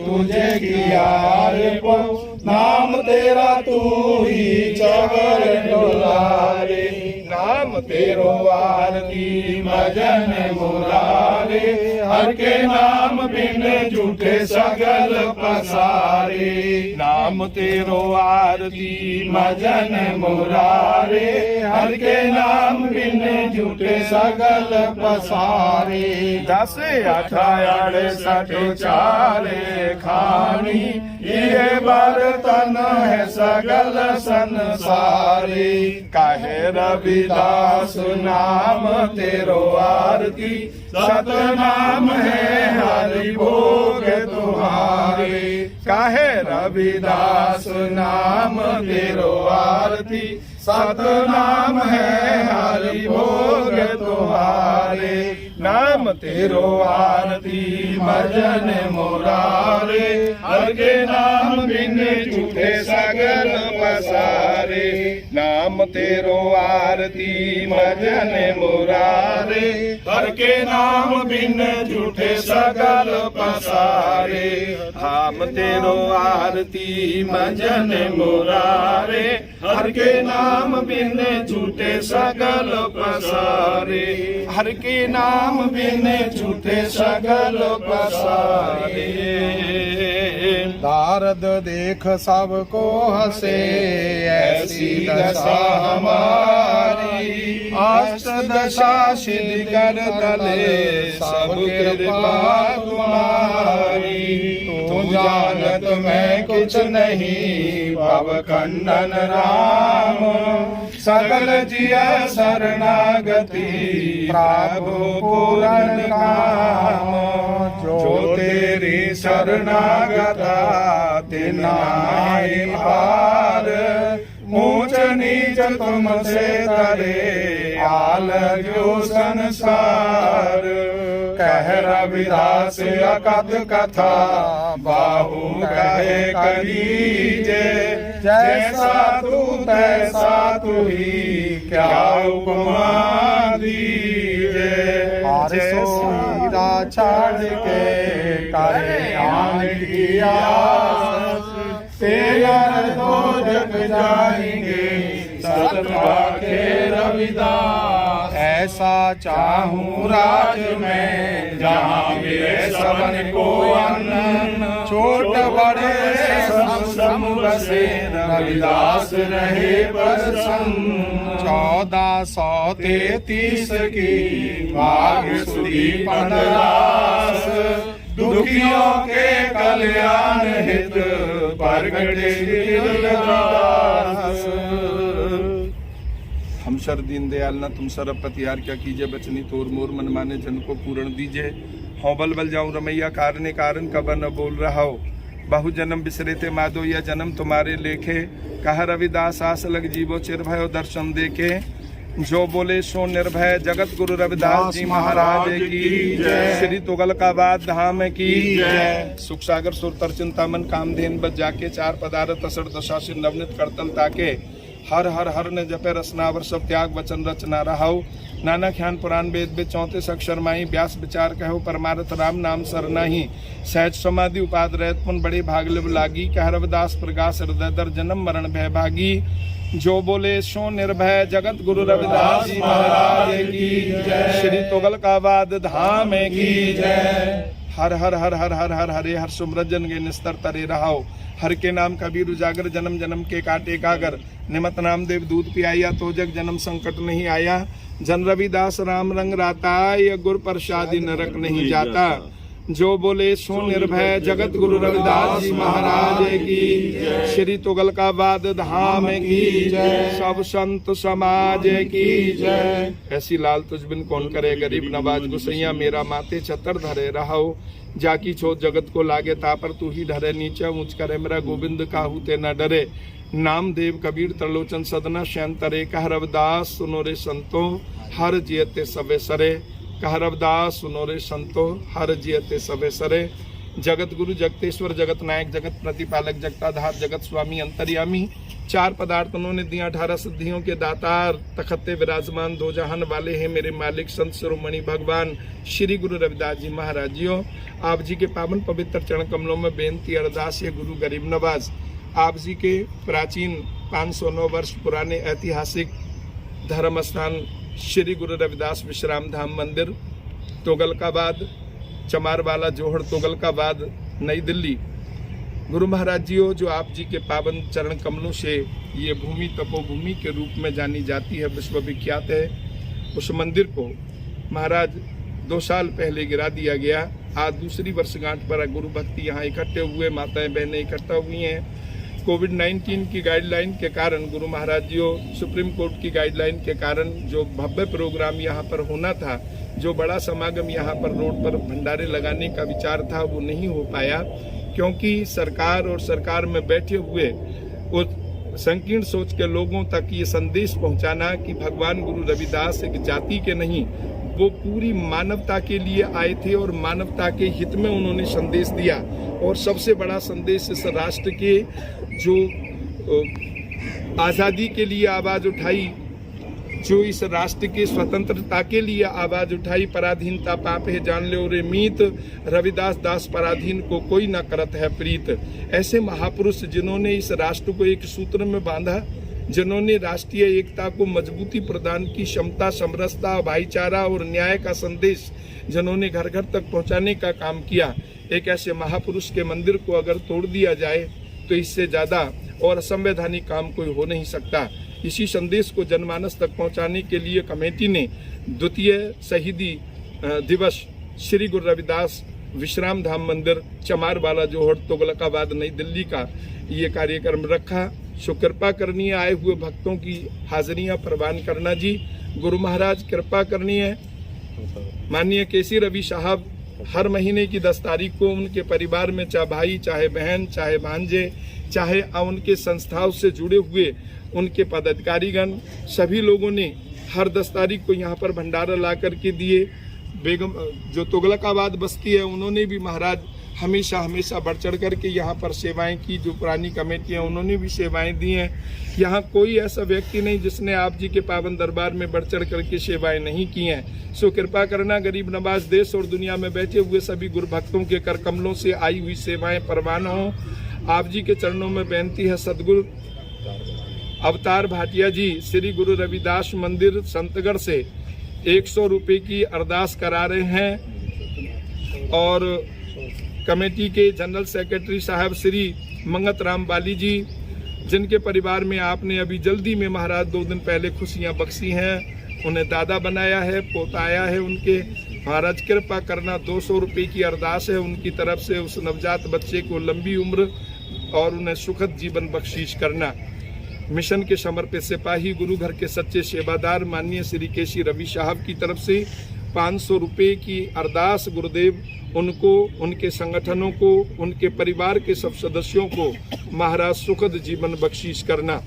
तुझे किया रे पो नाम तेरा तू ही चवर डोलारे नाम तेरो आरती भजन मुरारे हर के नाम बिन झूठे सगल पसारे नाम तेरो आरती भजन मुरारे हर के नाम बिन झूठे सगल पसारे 10 18 68 चारे खानी ये बर्तन है सगल संसारे काहे रविदास नाम तेरो आरती सतनाम है हरि भोग तुम्हारे काहे रविदास नाम तेरो आरती सतनाम है हरि भोग तुम्हारे नाम तेरो आरती भजन मुरारे हर के नाम बिन झूठे सगल पसारे नाम तेरो आरती भजन मुरारे हर के नाम बिन झूठे सगल पसारे नाम तेरो आरती भजन मुरारे हर के नाम बिन झूठे सगल पसारे हर के नाम बिन झूठे सगल पसारे नारद देख सबको हंसे ऐसी दशा हमारी अष्ट दशा सिद्ध कर तले सब कृपा तुम्हारी तू जानत मैं कुछ कुछ नहीं भव खंडन राम, सकल जिया शरणागति प्रभु पूरन काम, जो तेरी शरणागता तिनाहि पार, ऊंच नीच तुमसे तरे आल जो संसार, कह रविदास अकथ कथा बाहु कहे करीजे, जैसा तू तैसा तू ही क्या उपमा दीजे, जैसा छाड़ के करे आन की आस, तेरा दो जग जाएंगे सतवा के रविदास, ऐसा चाहूं राज में जहाँ मिले सबन को अन्न, छोट बड़े सब सम बसे रविदास रहे प्रसन्न, 1433 की भाग सुधी पंडरास, दुखियों के कल्याण हित प्रगटे रविदास। हम सर दीन दयाल न तुम सर प्रतिहार क्या कीजिए, बचनी तोर मोर मन माने जन को पूर्ण दीजिए, हौ बल बल जाऊं रमैया कारने कारण कबर न बोल रहा हो, बहु जन्म बिसरे थे माधो या जन्म तुम्हारे लेखे, कहा रविदास आस लग जीवो चिर भयो दर्शन देखे, जो बोले सो निर्भय जगत गुरु रविदास जी महाराज की जय, श्री तुगलकाबाद धाम की जय, सुख सागर सुरतर चिंतामन कामधेन बज जाके, चार पदार्थ असर दशा से नवनित करतल ताके, हर हर हर ने जपे रसनावर सब त्याग वचन रचना रहाऊ, नाना ख्यान पुराण वेद में 34 अक्षर माही, व्यास विचार कहो परमार्थ राम नाम सरनाही, सहज समाधि उपाद रहत पुन बड़े भागलिब लागी, कह रविदास प्रकाश हृदय दर जन्म मरण भय भागी, जो बोले सो निर्भय जगत गुरु रविदास जी महाराज की जय, श्री तुगलकाबाद धाम की जय, हर हर हर हर हर हर हरे हर सुमरजन के निस्तर तरे रहाओ, हर के नाम कबीर उजागर जन्म जन्म के काटे कागर, निमत नाम देव दूध पियाया तो जग जन्म संकट नहीं आया, जन रविदास राम रंग राता, ये गुर प्रसादी नरक नहीं जाता, जो बोले सो निर्भय जगत गुरु रविदास जी महाराज की जय, श्री तुगलकाबाद धाम की जय, सब संत समाज की जय, ऐसी लाल तुझ बिन कौन करे गरीब नवाज गुसैया, मेरा माते छतर धरे रहो, जाकी छोट जगत को लागे तापर तू ही ढरे, नीचे ऊंच करे मेरा गोविंद काहू ते न डरे, नाम देव कबीर त्रिलोचन सदना शयन तरे, कह रविदास सुनो रे संतो हर जियते सबे सरे, कह रविदास सुनो रे संतो हर जियते सबे सरे, जगत गुरु जगतेश्वर जगत नायक जगत प्रतिपालक जगताधार जगत स्वामी अंतर्यामी, चार पदार्थ उन्होंने दिया 18 सिद्धियों के दातार, तखते विराजमान दो जहान वाले हैं मेरे मालिक संत शिरोमणि भगवान श्री गुरु रविदास जी महाराज जियो, आप जी के पावन पवित्र चरण कमलों में बेनती अरदास है गुरु गरीब नवाज, आप जी के प्राचीन 509 वर्ष पुराने ऐतिहासिक धर्म स्थान श्री गुरु रविदास विश्राम धाम मंदिर, तुगलकाबाद चमारवाला जोहड़ तुगलकाबाद नई दिल्ली, गुरु महाराज जियो, जो आप जी के पावन चरण कमलों से ये भूमि तपोभूमि के रूप में जानी जाती है, विश्वविख्यात है, उस मंदिर को महाराज 2 साल पहले गिरा दिया गया, आज दूसरी वर्षगांठ पर गुरु भक्ति यहाँ इकट्ठे हुए, माताएं बहनें इकट्ठा हुई हैं, कोविड-19 की गाइडलाइन के कारण गुरु महाराज जियो, सुप्रीम कोर्ट की गाइडलाइन के कारण जो भव्य प्रोग्राम यहाँ पर होना था, जो बड़ा समागम यहाँ पर रोड पर भंडारे लगाने का विचार था, वो नहीं हो पाया, क्योंकि सरकार और सरकार में बैठे हुए उस संकीर्ण सोच के लोगों तक ये संदेश पहुंचाना कि भगवान गुरु रविदास एक जाति के नहीं, वो पूरी मानवता के लिए आए थे और मानवता के हित में उन्होंने संदेश दिया, और सबसे बड़ा संदेश इस राष्ट्र के जो आज़ादी के लिए आवाज़ उठाई, जो इस राष्ट्र की स्वतंत्रता के लिए आवाज उठाई, पराधीनता पाप है जान ले रे मीत, रविदास दास पराधीन को कोई न करत है प्रीत। ऐसे महापुरुष जिन्होंने इस राष्ट्र को एक सूत्र में बांधा, जिन्होंने राष्ट्रीय एकता को मजबूती प्रदान की, क्षमता, समरसता, भाईचारा और न्याय का संदेश जिन्होंने घर घर तक पहुंचाने का काम किया, एक ऐसे महापुरुष के मंदिर को अगर तोड़ दिया जाए तो इससे ज्यादा और असंवैधानिक काम कोई हो नहीं सकता। इसी संदेश को जनमानस तक पहुंचाने के लिए कमेटी ने द्वितीय शहीदी दिवस श्री गुरु रविदास विश्राम धाम मंदिर चमारवाला जोहड़ तुगलकाबाद नई दिल्ली का ये कार्यक्रम रखा। सो कृपा करनी है, आए हुए भक्तों की हाजिरियां प्रवान करना जी। गुरु महाराज कृपा करनी है। माननीय केसी रवि साहब हर महीने की 10 तारीख को उनके परिवार में चाहे भाई, चाहे बहन, चाहे भांजे, चाहे उनके संस्थाओं से जुड़े हुए उनके पदाधिकारीगण सभी लोगों ने हर 10 तारीख को यहाँ पर भंडारा ला करके दिए। बेगम जो तुगलकाबाद बस्ती है उन्होंने भी महाराज हमेशा बढ़ चढ़ करके यहाँ पर सेवाएं की। जो पुरानी कमेटी है उन्होंने भी सेवाएं दी हैं। यहाँ कोई ऐसा व्यक्ति नहीं जिसने आप जी के पावन दरबार में बढ़ चढ़ करके सेवाएं नहीं की हैं। सो कृपा करना, गरीब नवाज देश और दुनिया में बैठे हुए सभी गुरु भक्तों के कर कमलों से आई हुई सेवाएं परवान हों। आप जी के चरणों में बेनती है। सदगुरु अवतार भाटिया जी श्री गुरु रविदास मंदिर संतगढ़ से 100 रुपये की अरदास करा रहे हैं और कमेटी के जनरल सेक्रेटरी साहब श्री मंगत राम बाली जी, जिनके परिवार में आपने अभी जल्दी में महाराज 2 दिन पहले खुशियां बख्शी हैं, उन्हें दादा बनाया है, पोता आया है उनके। महाराज कृपा करना, 200 रुपये की अरदास है उनकी तरफ से। उस नवजात बच्चे को लंबी उम्र और उन्हें सुखद जीवन बख्शीश करना। मिशन के समर्पित सिपाही, गुरु घर के सच्चे सेवादार माननीय श्री केसी रवि साहब की तरफ से 500 रुपये की अरदास। गुरुदेव उनको, उनके संगठनों को, उनके परिवार के सब सदस्यों को महाराज सुखद जीवन बख्शीश करना।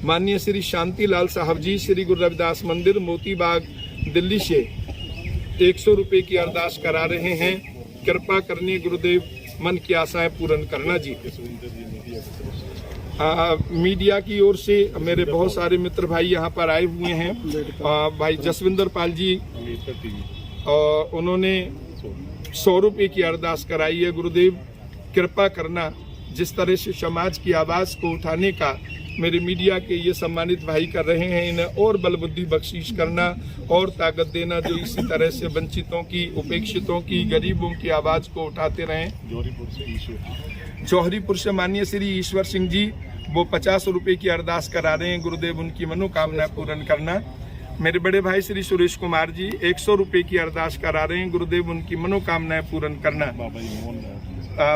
माननीय श्री शांतिलाल साहब जी श्री गुरु रविदास मंदिर मोतीबाग दिल्ली से 100 रुपये की अरदास करा रहे हैं। कृपा करनी गुरुदेव, मन की आशाएं पूर्ण करना जी। मीडिया की ओर से मेरे बहुत सारे मित्र भाई यहाँ पर आए हुए हैं। भाई जसविंदर पाल जी उन्होंने 100 रुपये की अरदास कराई है। गुरुदेव कृपा करना, जिस तरह से समाज की आवाज़ को उठाने का मेरे मीडिया के ये सम्मानित भाई कर रहे हैं, इन्हें और बल बुद्धि बख्शीश करना और ताकत देना, जो इसी तरह से वंचितों की, उपेक्षितों की, गरीबों की आवाज़ को उठाते रहें। जौहरीपुर से माननीय श्री ईश्वर सिंह जी, वो 50 रुपये की अरदास करा रहे हैं। गुरुदेव उनकी मनोकामना पूर्ण करना। मेरे बड़े भाई श्री सुरेश कुमार जी 100 रुपये की अरदास करा रहे हैं। गुरुदेव उनकी मनोकामनाएं पूर्ण करना।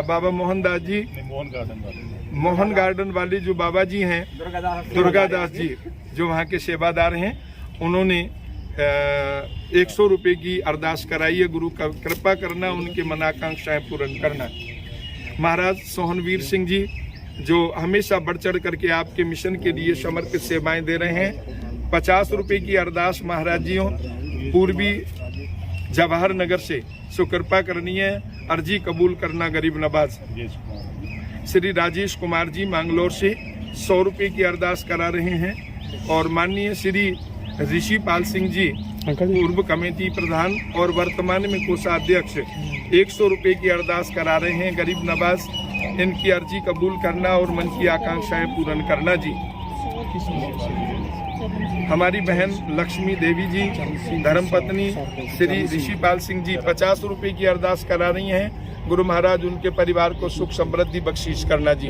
बाबा मोहनदास जी, मोहन गार्डन वाले जो बाबा जी हैं, दुर्गादास जी, जो वहाँ के सेवादार हैं, उन्होंने 100 रुपये की अरदास कराई है। गुरु का कृपा करना, उनके मनाकांक्षाएं पूर्ण करना। महाराज सोहनवीर सिंह जी, जो हमेशा बढ़ चढ़ करके आपके मिशन के लिए समर्पित सेवाएं दे रहे हैं, 50 रुपये की अरदास महाराज जियों पूर्वी जवाहर नगर से। सो कृपा करनी है, अर्जी कबूल करना गरीब नवाज। श्री राजेश कुमार जी मैंगलोर से 100 रुपये की अरदास करा रहे हैं। और माननीय श्री ऋषि पाल सिंह जी, पूर्व कमेटी प्रधान और वर्तमान में कोषाध्यक्ष, 100 रुपये की अरदास करा रहे हैं। गरीब नवाज, इनकी अर्जी कबूल करना और मन की आकांक्षाएं पूर्ण करना जी। हमारी बहन लक्ष्मी देवी जी, धर्मपत्नी श्री ऋषिपाल सिंह जी, 50 रुपये की अरदास करा रही हैं। गुरु महाराज उनके परिवार को सुख समृद्धि बख्शीश करना जी।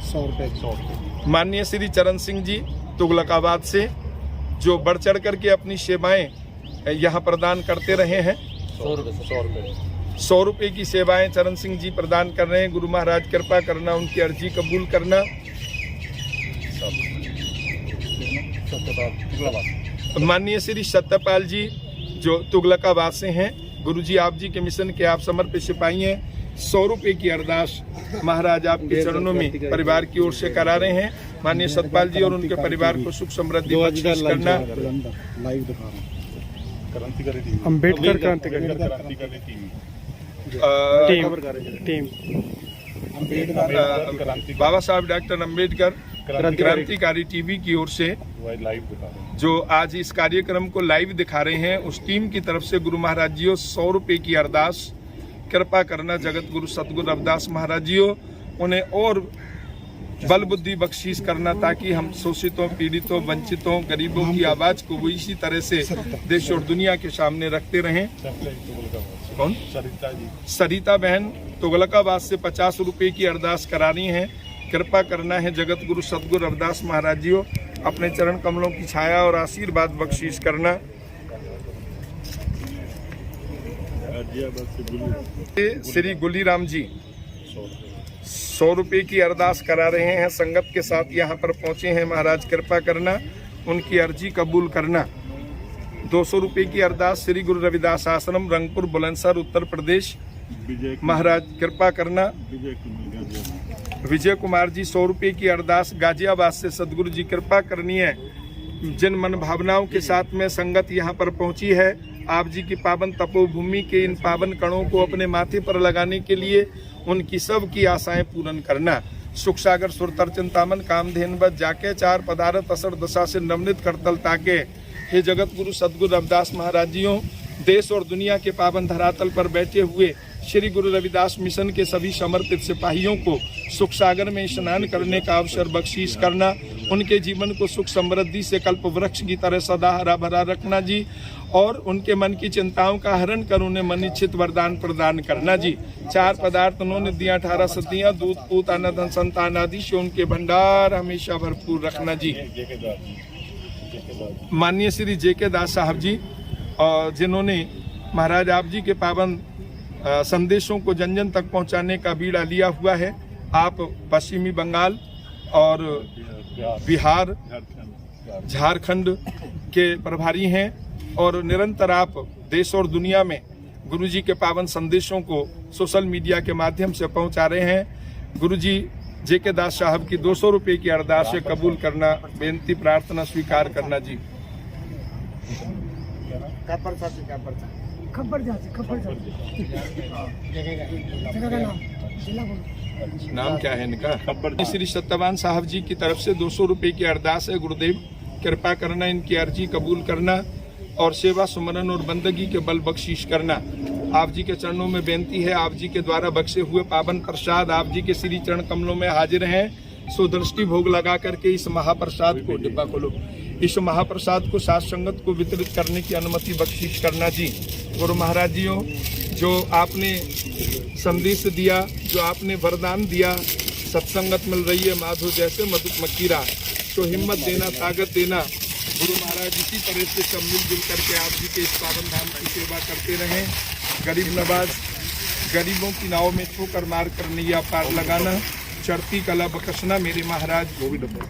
100 रुपये। माननीय श्री चरण सिंह जी तुगलकाबाद से, जो बढ़ चढ़ करके अपनी सेवाएं यहाँ प्रदान करते रहे हैं। 100 रुपये की सेवाएं चरण सिंह जी प्रदान कर रहे हैं। गुरु महाराज कृपा करना, उनकी अर्जी कबूल करना। माननीय श्री सत्यपाल जी, जो तुगलकाबाद से हैं, गुरु जी आप जी के मिशन के आप समर्पित सिपाही हैं। 100 रुपये की अरदास महाराज आपके चरणों में परिवार की ओर से करा रहे हैं। माननीय सतपाल जी और उनके परिवार को सुख समृद्धि बख्शीश करना। अम्बेडकर क्रांतिकारी टीम बाबा साहब डॉक्टर अम्बेडकर क्रांतिकारी टीवी की ओर से जो आज इस कार्यक्रम को लाइव दिखा रहे हैं, उस टीम की तरफ से गुरु महाराज जी 100 रुपये की अरदास। कृपा करना जगत गुरु सतगुरु रविदास महाराज जी, उन्हें और बल बुद्धि बख्शीश करना, ताकि हम शोषितों, पीड़ितों, वंचितों, गरीबों की आवाज को वो इसी तरह से देश और दुनिया के सामने रखते रहें। कौन? सरिता बहन तुगलकाबाद से 50 रुपये की अरदास करा रही हैं। कृपा करना है जगत गुरु सतगुरु रविदास महाराज जी, अपने चरण कमलों की छाया और आशीर्वाद बख्शीश करना। श्री गुलीराम जी 100 रुपये की अरदास करा रहे हैं, संगत के साथ यहाँ पर पहुँचे हैं। महाराज कृपा करना, उनकी अर्जी कबूल करना। 200 रुपये की अरदास श्री गुरु रविदास आश्रम रंगपुर बुलंदशहर उत्तर प्रदेश। महाराज कृपा करना। विजय कुमार जी 100 रुपये की अरदास गाजियाबाद से। सदगुरु जी कृपा करनी है। जिन मन भावनाओं के साथ में संगत यहाँ पर पहुंची है, आप जी की पावन तपोभूमि के इन पावन कणों को अपने माथे पर लगाने के लिए उनकी सब की आशाएं पूर्ण करना। सुख सागर सुरतर चिंतामन कामधेनवत जाके 4 पदार्थ असर दशा से नवनीत करतल ताके। हे जगत गुरु सदगुरु रविदास महाराज जियों, देश और दुनिया के पावन धरातल पर बैठे हुए श्री गुरु रविदास मिशन के सभी समर्पित सिपाहियों को सुख सागर में स्नान करने का अवसर बख्शीश करना। उनके जीवन को सुख समृद्धि से कल्प वृक्ष की तरह सदा हरा भरा रखना जी, और उनके मन की चिंताओं का हरण कर उन्हें मनिच्छित वरदान प्रदान करना जी। 4 पदार्थ उन्होंने दिया, 18 सदियां, दूध पूत अन्न धन संतान आदि से उनके भंडार हमेशा भरपूर रखना जी। माननीय श्री जेके दास साहब जी, जिन्होंने महाराज आप जी के पावन संदेशों को जन जन तक पहुंचाने का बीड़ा लिया हुआ है। आप पश्चिमी बंगाल और बिहार, झारखंड के प्रभारी हैं और निरंतर आप देश और दुनिया में गुरु जी के पावन संदेशों को सोशल मीडिया के माध्यम से पहुंचा रहे हैं। गुरु जी जेके दास साहब की 200 रुपये की अरदास से कबूल करना, बेनती प्रार्थना स्वीकार करना जी। नाम क्या है इनका? श्री सत्यवान साहब जी की तरफ से 200 रुपये की अरदास है। गुरुदेव कृपा करना, इनकी अर्जी कबूल करना और सेवा सुमरन और बंदगी के बल बख्शीश करना। आप जी के चरणों में बेनती है, आप जी के द्वारा बख्शे हुए पावन प्रसाद आप जी के श्री चरण कमलों में हाजिर हैं। सो दृष्टि भोग लगा करके इस महाप्रसाद को, डिब्बा खोलो, इस महाप्रसाद को साथ संगत को वितरित करने की अनुमति बख्शीश करना जी। गुरु महाराज जियों, जो आपने संदेश दिया, जो आपने वरदान दिया, सत्संगत मिल रही है माधो जैसे मधुक मकीरा, तो हिम्मत देना, ताकत देना। गुरु महाराज इसी तरह से सब मिलजुल करके आप जी के इस पावन धाम की सेवा करते रहें। गरीब नवाज, गरीबों की नाव में ठोकर मार कर नैया पार लगाना, चढ़ती कला बख्शना। मेरे महाराज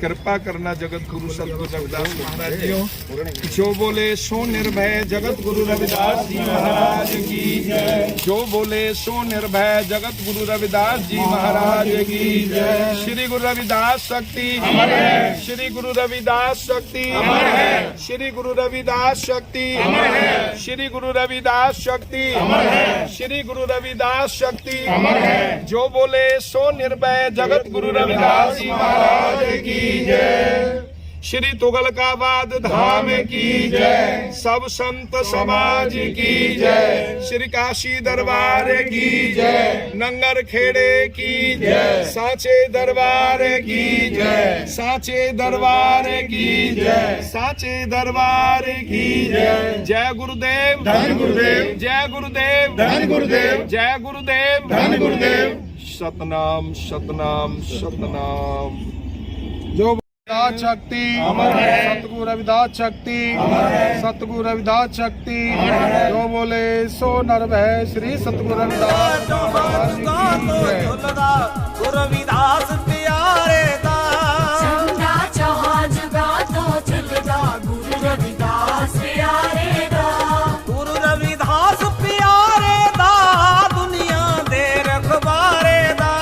कृपा करना, जगत गुरु सदगुरु रविदास महाराज जियों, जो बोले सो निर्भय जगत गुरु रविदास जी महाराज की जय। जो बोले सो निर्भय जगत गुरु रविदास जी महाराज की जय। श्री गुरु रविदास शक्ति अमर है, श्री गुरु रविदास शक्ति अमर है, श्री गुरु रविदास शक्ति अमर है, श्री गुरु रविदास शक्ति अमर है, श्री गुरु रविदास शक्ति अमर है। जो बोले सो निर्भय जगत गुरु रविदास जी महाराज की जय। श्री तुगलकाबाद धाम की जय। सब संत समाज की जय। श्री काशी दरबार की जय। नंगर खेड़े की जय। सांचे दरबार की जय। सांचे दरबार की जय। सांचे दरबार की जय। जय गुरुदेव धन गुरुदेव, जय गुरुदेव धन गुरुदेव, जय गुरुदेव धन गुरुदेव। सतनाम सतनाम सतनाम। जो रविदास शक्ति अमर है, सतगुरु रविदास शक्ति अमर है, सतगुरु रविदास शक्ति अमर है। जो बोले सो निर्भय श्री सतगुरु रविदास रविदास प्यारे दा जुगा तो चलदा गुरु रविदास प्यारे दा, गुरु रविदास प्यारे दा, दुनिया दे रखबारे दा।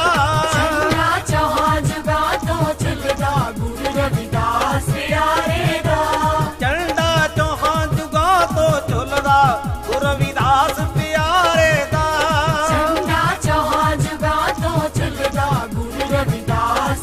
जुगा तो चलदा गुरु रविदास प्यारे दा, चंदा चौहा जुगा तो चलदा गुरु रविदास प्यारे दा। चंदा चौहा जुगा तो चलदा गुरु रविदास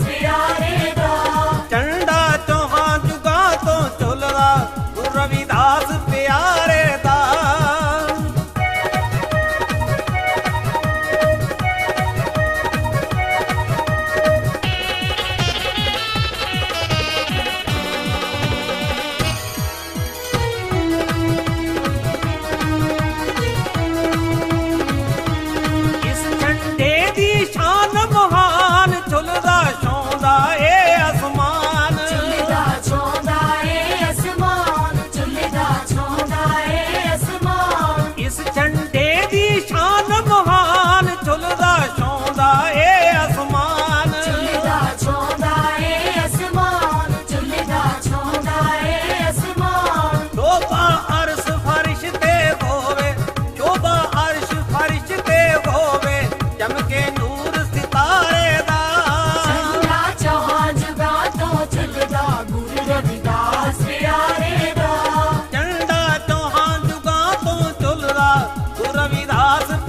रविदास